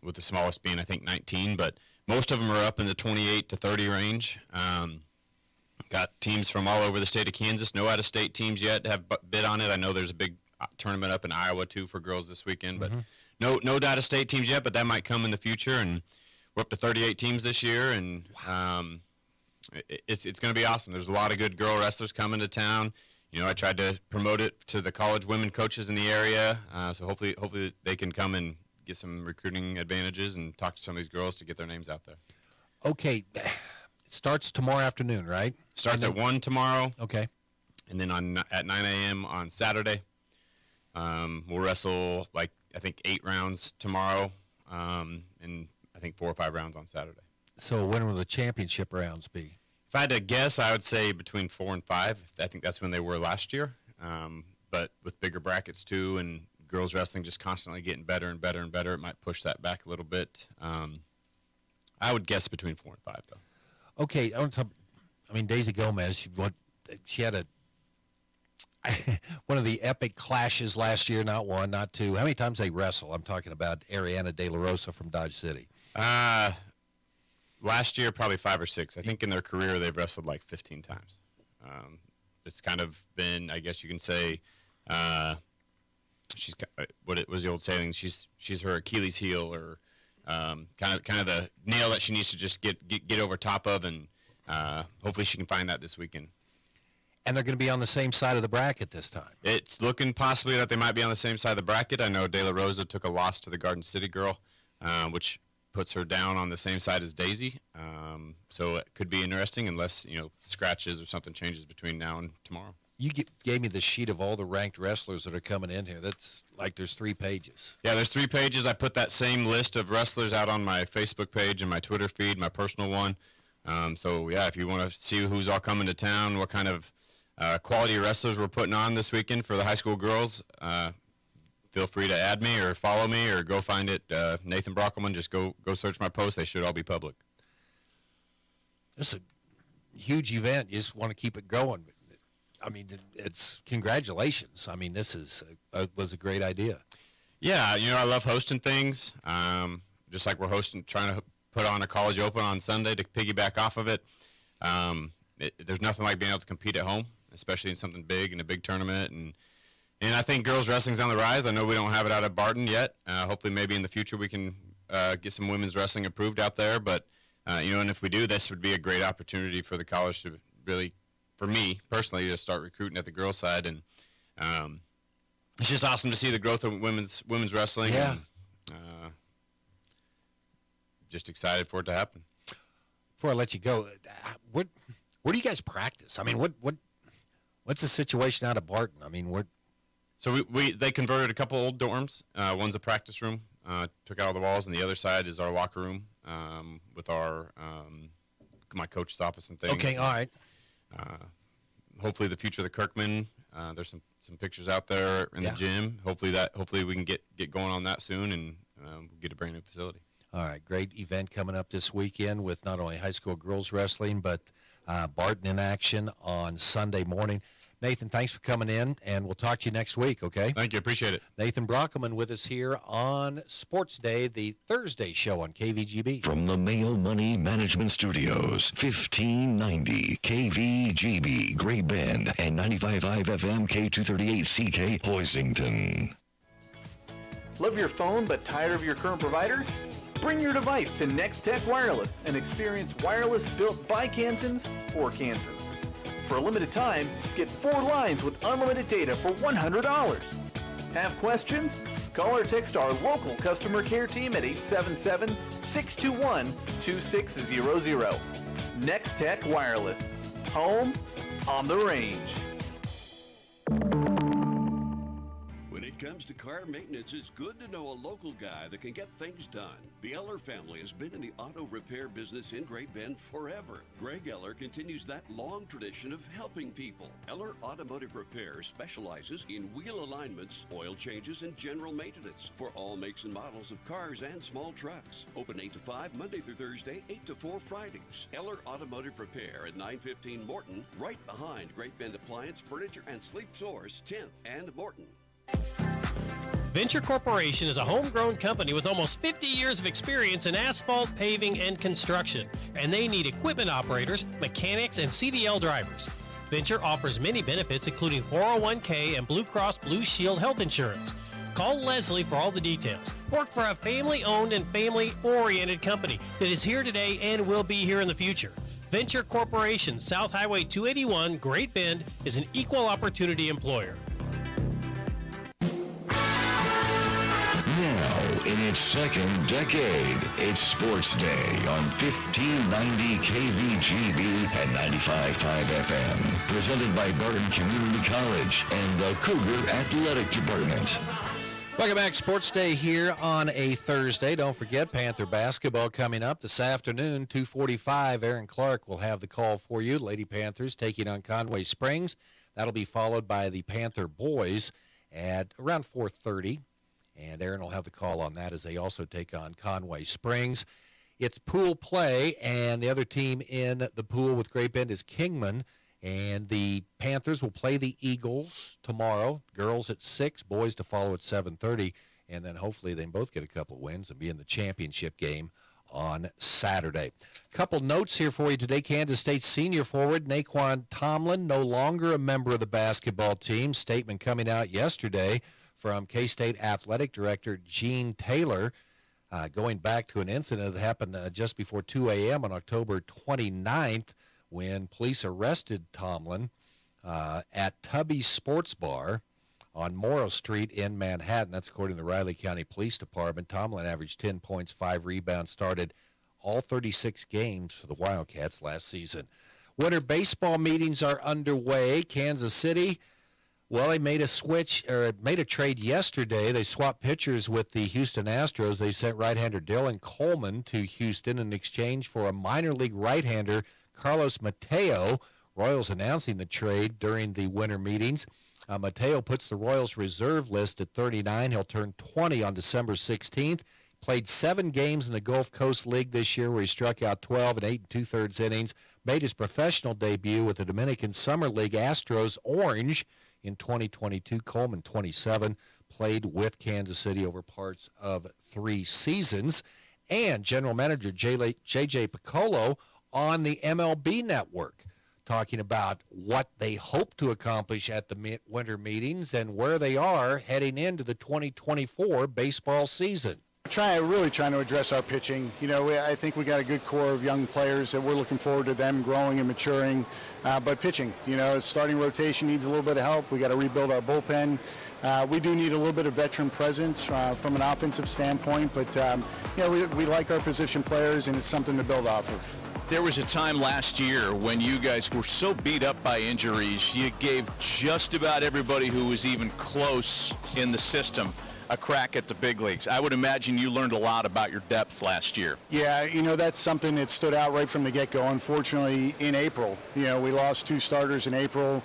with the smallest being, I think, 19. But most of them are up in the 28 to 30 range. Got teams from all over the state of Kansas. No out-of-state teams yet have bid on it. I know there's a big tournament up in Iowa, too, for girls this weekend. But no out-of-state teams yet, but that might come in the future. And we're up to 38 teams this year, and it's going to be awesome. There's a lot of good girl wrestlers coming to town. I tried to promote it to the college women coaches in the area, so hopefully they can come and get some recruiting advantages and talk to some of these girls to get their names out there. Okay, it starts tomorrow afternoon, right? Starts at 1 tomorrow. Okay. And then at 9 a.m. on Saturday. We'll wrestle, I think 8 rounds tomorrow, and I think 4 or 5 rounds on Saturday. So when will the championship rounds be? If I had to guess, I would say between 4 and 5. I think that's when they were last year. But with bigger brackets too, and girls wrestling just constantly getting better and better and better, it might push that back a little bit. I would guess between 4 and 5, though. Okay, I want to talk. Daisy Gomez. She had one of the epic clashes last year. Not one, not two. How many times they wrestle? I'm talking about Ariana De La Rosa from Dodge City. Last year, probably 5 or 6. I think in their career, they've wrestled like 15 times. It's kind of been, I guess you can say, she's what it was the old saying. She's her Achilles heel, or kind of the nail that she needs to just get over top of, and hopefully she can find that this weekend. And they're going to be on the same side of the bracket this time. It's looking possibly that they might be on the same side of the bracket. I know De La Rosa took a loss to the Garden City girl, which puts her down on the same side as Daisy. So it could be interesting unless, scratches or something changes between now and tomorrow. You gave me the sheet of all the ranked wrestlers that are coming in here. That's like there's 3 pages. Yeah, there's 3 pages. I put that same list of wrestlers out on my Facebook page and my Twitter feed, my personal one. So, yeah, if you want to see who's all coming to town, what kind of quality wrestlers we're putting on this weekend for the high school girls, feel free to add me or follow me or go find it. Nathan Brockelman, just go search my posts. They should all be public. This is a huge event. You just want to keep it going. I mean, it's congratulations. I mean, this was a great idea. Yeah, I love hosting things. Just like we're trying to put on a college open on Sunday to piggyback off of it. There's nothing like being able to compete at home, especially in something big in a big tournament. And I think girls wrestling's on the rise. I know we don't have it out at Barton yet. Hopefully, maybe in the future we can get some women's wrestling approved out there. But and if we do, this would be a great opportunity for the college to really, for me personally, to start recruiting at the girls' side. And it's just awesome to see the growth of women's wrestling. Yeah. And, just excited for it to happen. Before I let you go, where do you guys practice? I mean, what's the situation out of Barton? I mean, So they converted a couple old dorms. One's a practice room, took out all the walls, and the other side is our locker room with our my coach's office and things. Okay, all right. Hopefully, the future of the Kirkman. There's some pictures out there in the gym. Hopefully we can get going on that soon and get a brand new facility. All right, great event coming up this weekend with not only high school girls wrestling, but Barton in action on Sunday morning. Nathan, thanks for coming in, and we'll talk to you next week, okay? Thank you. Appreciate it. Nathan Brockelman with us here on Sports Day, the Thursday show on KVGB. From the Mail Money Management Studios, 1590 KVGB, Great Bend, and 95.5 FM K238CK, Hoisington. Love your phone but tired of your current provider? Bring your device to NextTech Wireless and experience wireless built by Kansans for Kansans. For a limited time, get 4 lines with unlimited data for $100. Have questions? Call or text our local customer care team at 877-621-2600. NextTech Wireless. Home on the range. When it comes to car maintenance, it's good to know a local guy that can get things done. The Eller family has been in the auto repair business in Great Bend forever. Greg Eller continues that long tradition of helping people. Eller Automotive Repair specializes in wheel alignments, oil changes, and general maintenance for all makes and models of cars and small trucks. Open 8 to 5 Monday through Thursday, 8 to 4 Fridays. Eller Automotive Repair at 915 Morton, right behind Great Bend Appliance, Furniture, and Sleep Source, 10th and Morton. Venture Corporation is a homegrown company with almost 50 years of experience in asphalt, paving, and construction, and they need equipment operators, mechanics, and CDL drivers. Venture offers many benefits, including 401k and Blue Cross Blue Shield health insurance. Call Leslie for all the details. Work for a family-owned and family-oriented company that is here today and will be here in the future. Venture Corporation, South Highway 281, Great Bend, is an equal opportunity employer. Now, in its second decade, it's Sports Day on 1590 KVGB and 95.5 FM. Presented by Barton Community College and the Cougar Athletic Department. Welcome back. Sports Day here on a Thursday. Don't forget, Panther basketball coming up this afternoon, 2:45. Aaron Clark will have the call for you. Lady Panthers taking on Conway Springs. That'll be followed by the Panther boys at around 4:30. And Aaron will have the call on that as they also take on Conway Springs. It's pool play, and the other team in the pool with Great Bend is Kingman. And the Panthers will play the Eagles tomorrow. Girls at 6, boys to follow at 7:30. And then hopefully they both get a couple of wins and be in the championship game on Saturday. Couple notes here for you today. Kansas State senior forward Naquan Tomlin, no longer a member of the basketball team. Statement coming out yesterday from K-State Athletic Director Gene Taylor. going back to an incident that happened just before 2 a.m. on October 29th when police arrested Tomlin at Tubby's Sports Bar on Morrow Street in Manhattan. That's according to the Riley County Police Department. Tomlin averaged 10 points, 5 rebounds, started all 36 games for the Wildcats last season. Winter baseball meetings are underway. Kansas City, well, they made a trade yesterday. They swapped pitchers with the Houston Astros. They sent right-hander Dylan Coleman to Houston in exchange for a minor league right-hander, Carlos Mateo. Royals announcing the trade during the winter meetings. Mateo puts the Royals reserve list at 39. He'll turn 20 on December 16th. Played 7 games in the Gulf Coast League this year where he struck out 12 and 8 2/3 innings. Made his professional debut with the Dominican Summer League Astros Orange in 2022. Coleman, 27, played with Kansas City over parts of 3 seasons. And general manager J.J. Piccolo on the MLB Network, talking about what they hope to accomplish at the winter meetings and where they are heading into the 2024 baseball season. Really trying to address our pitching. I think we got a good core of young players that we're looking forward to them growing and maturing. But pitching, starting rotation needs a little bit of help. We got to rebuild our bullpen. We do need a little bit of veteran presence from an offensive standpoint, but we like our position players, and it's something to build off of. There was a time last year when you guys were so beat up by injuries, you gave just about everybody who was even close in the system a crack at the big leagues. I would imagine you learned a lot about your depth last year. Yeah, that's something that stood out right from the get-go. Unfortunately, in April, we lost 2 starters in April.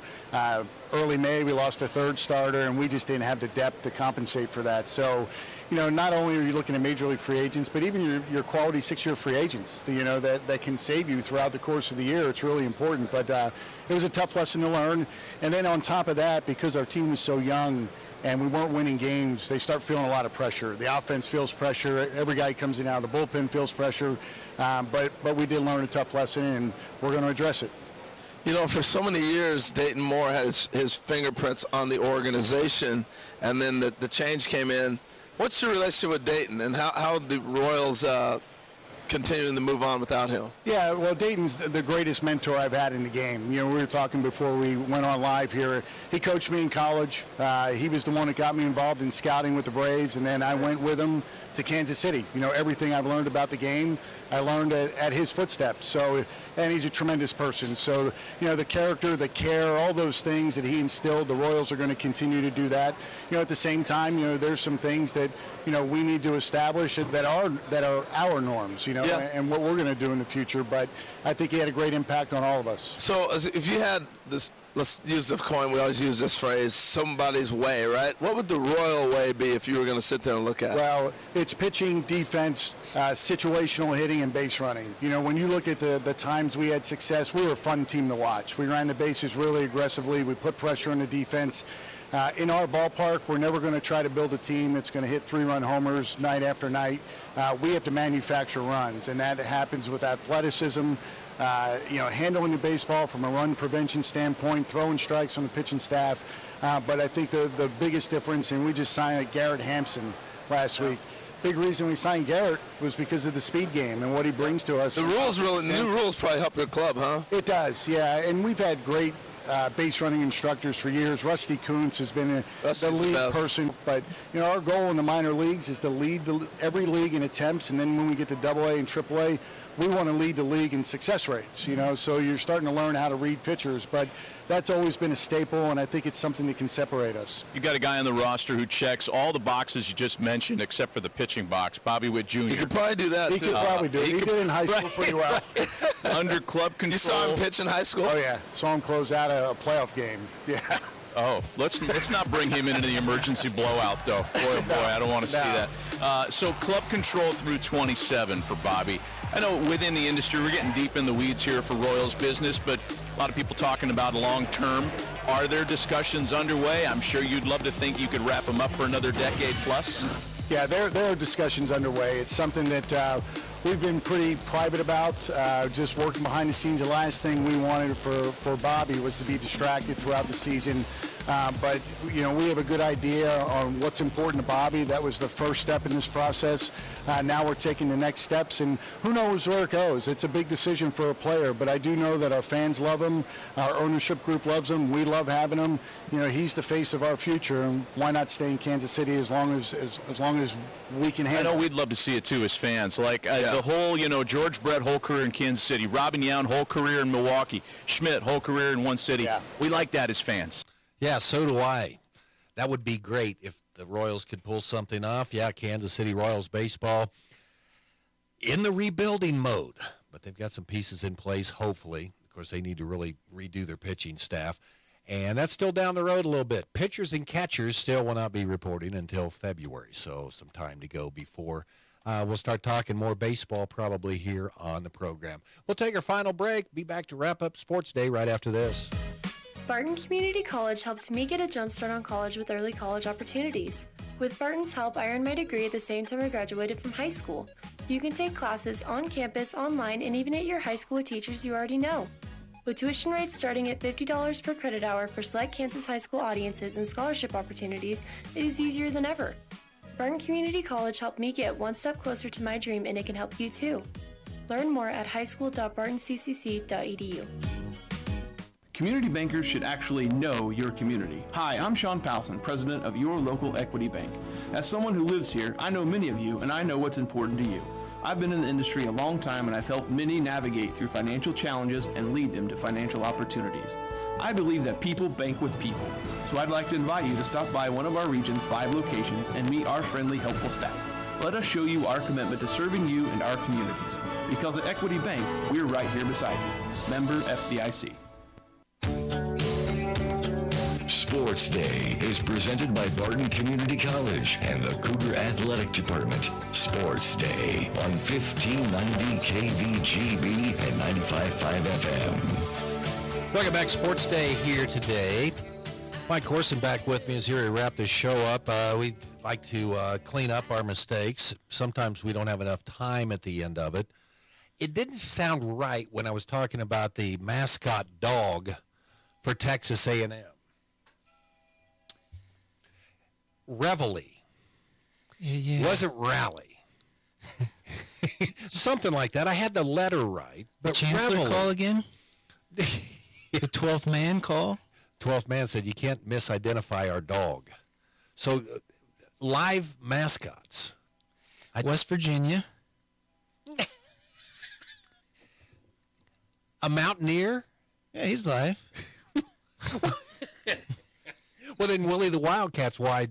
Early May, we lost a 3rd starter, and we just didn't have the depth to compensate for that. So, not only are you looking at major league free agents, but even your quality 6-year free agents, that can save you throughout the course of the year. It's really important. But it was a tough lesson to learn. And then on top of that, because our team was so young and we weren't winning games, they start feeling a lot of pressure. The offense feels pressure. Every guy comes in out of the bullpen feels pressure. But we did learn a tough lesson, and we're going to address it. For so many years, Dayton Moore has his fingerprints on the organization, and then the change came in. What's your relationship with Dayton, and how the Royals continuing to move on without him? Yeah, well, Dayton's the greatest mentor I've had in the game. We were talking before we went on live here. He coached me in college. He was the one that got me involved in scouting with the Braves, and then I went with him to Kansas City. Everything I've learned about the game, I learned at his footsteps. So, and he's a tremendous person. So, the character, the care, all those things that he instilled, the Royals are going to continue to do that. At the same time, there's some things that, we need to establish that are our norms, and what we're going to do in the future. But I think he had a great impact on all of us. So if you had this, let's use the coin, we always use this phrase, somebody's way, right? What would the Royal way be if you were going to sit there and look at it? Well, it's pitching, defense, situational hitting, and base running. When you look at the times we had success, we were a fun team to watch. We ran the bases really aggressively. We put pressure on the defense. In our ballpark, we're never going to try to build a team that's going to hit 3-run homers night after night. We have to manufacture runs, and that happens with athleticism, handling the baseball from a run prevention standpoint, throwing strikes on the pitching staff. But I think the biggest difference, and we just signed Garrett Hampson last week. Big reason we signed Garrett was because of the speed game and what he brings to us. The new rules probably help your club, huh? It does, yeah. And we've had great base running instructors for years. Rusty Kuntz has been the lead person. But, our goal in the minor leagues is to lead every league in attempts. And then when we get to AA and AAA, we want to lead the league in success rates, So you're starting to learn how to read pitchers. But that's always been a staple, and I think it's something that can separate us. You got a guy on the roster who checks all the boxes you just mentioned, except for the pitching box, Bobby Witt Jr. He could probably do that, He could probably do it. He did in high school pretty well. Under club control. You saw him pitch in high school? Oh, yeah. Saw him close out a playoff game. Yeah. Oh, let's not bring him into the emergency blowout, though. Boy, oh boy, I don't want to see that. So club control through 27 for Bobby. I know within the industry, we're getting deep in the weeds here for Royals business, but a lot of people talking about long term. Are there discussions underway? I'm sure you'd love to think you could wrap them up for another decade plus. Yeah, there are discussions underway. It's something that we've been pretty private about, just working behind the scenes. The last thing we wanted for Bobby was to be distracted throughout the season But, we have a good idea on what's important to Bobby. That was the first step in this process. Now we're taking the next steps, and who knows where it goes. It's a big decision for a player, but I do know that our fans love him. Our ownership group loves him. We love having him. He's the face of our future, and why not stay in Kansas City as long as we can handle it? I know we'd love to see it too as fans. Like the whole, George Brett, whole career in Kansas City. Robin Yount, whole career in Milwaukee. Schmidt, whole career in one city. Yeah. We like that as fans. Yeah, so do I. That would be great if the Royals could pull something off. Yeah, Kansas City Royals baseball in the rebuilding mode, but they've got some pieces in place, hopefully. Of course, they need to really redo their pitching staff, and that's still down the road a little bit. Pitchers and catchers still will not be reporting until February, so some time to go before we'll start talking more baseball probably here on the program. We'll take our final break, be back to wrap up Sports Day right after this. Barton Community College helped me get a jump start on college with early college opportunities. With Barton's help, I earned my degree at the same time I graduated from high school. You can take classes on campus, online, and even at your high school with teachers you already know. With tuition rates starting at $50 per credit hour for select Kansas high school audiences and scholarship opportunities, it is easier than ever. Barton Community College helped me get one step closer to my dream, and it can help you too. Learn more at highschool.bartonccc.edu. Community bankers should actually know your community. Hi, I'm Sean Powelson, president of Your Local Equity Bank. As someone who lives here, I know many of you, and I know what's important to you. I've been in the industry a long time, and I've helped many navigate through financial challenges and lead them to financial opportunities. I believe that people bank with people, so I'd like to invite you to stop by one of our region's 5 locations and meet our friendly, helpful staff. Let us show you our commitment to serving you and our communities. Because at Equity Bank, we're right here beside you. Member FDIC. Sports Day is presented by Barton Community College and the Cougar Athletic Department. Sports Day on 1590 KVGB and 95.5 FM. Welcome back. Sports Day here today. Mike Corson back with me as here to wrap this show up. We like to clean up our mistakes. Sometimes we don't have enough time at the end of it. It didn't sound right when I was talking about the mascot dog for Texas A&M. Reveille. Yeah. Wasn't rally. Something like that. I had the letter right. But Chancellor Reveille. Call again? The 12th man call? 12th man said you can't misidentify our dog. So live mascots. West Virginia. A mountaineer? Yeah, he's live. Well, then Willie the Wildcat's why?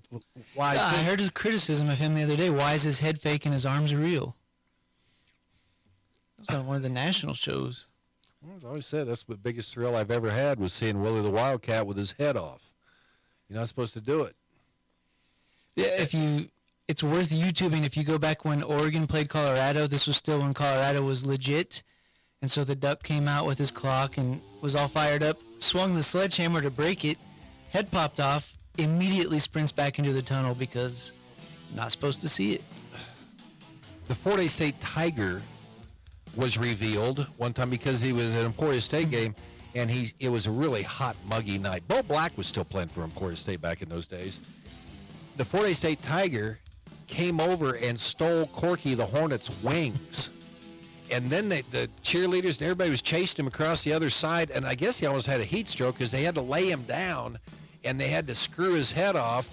I heard a criticism of him the other day. Why is his head fake and his arms are real? That was on one of the national shows. Well, I've always said that's the biggest thrill I've ever had was seeing Willie the Wildcat with his head off. You're not supposed to do it. Yeah, it's worth YouTubing. If you go back when Oregon played Colorado, this was still when Colorado was legit. And so the duck came out with his clock and was all fired up, swung the sledgehammer to break it, head popped off, immediately sprints back into the tunnel because not supposed to see it. The Fort Hays State Tiger was revealed one time because he was at an Emporia State game, and it was a really hot, muggy night. Bo Black was still playing for Emporia State back in those days. The Fort Hays State Tiger came over and stole Corky the Hornet's wings. And then the cheerleaders and everybody was chasing him across the other side, and I guess he almost had a heat stroke because they had to lay him down, and they had to screw his head off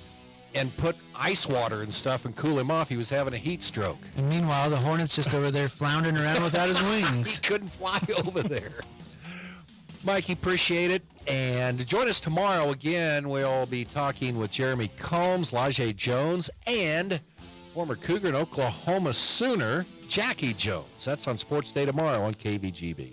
and put ice water and stuff and cool him off. He was having a heat stroke. And meanwhile, the Hornet's just over there floundering around without his wings. He couldn't fly over there. Mikey, appreciate it. And join us tomorrow again. We'll be talking with Jeremy Combs, Lajee Jones, and former Cougar and Oklahoma Sooner, Jackie Jones. That's on Sports Day tomorrow on KVGB.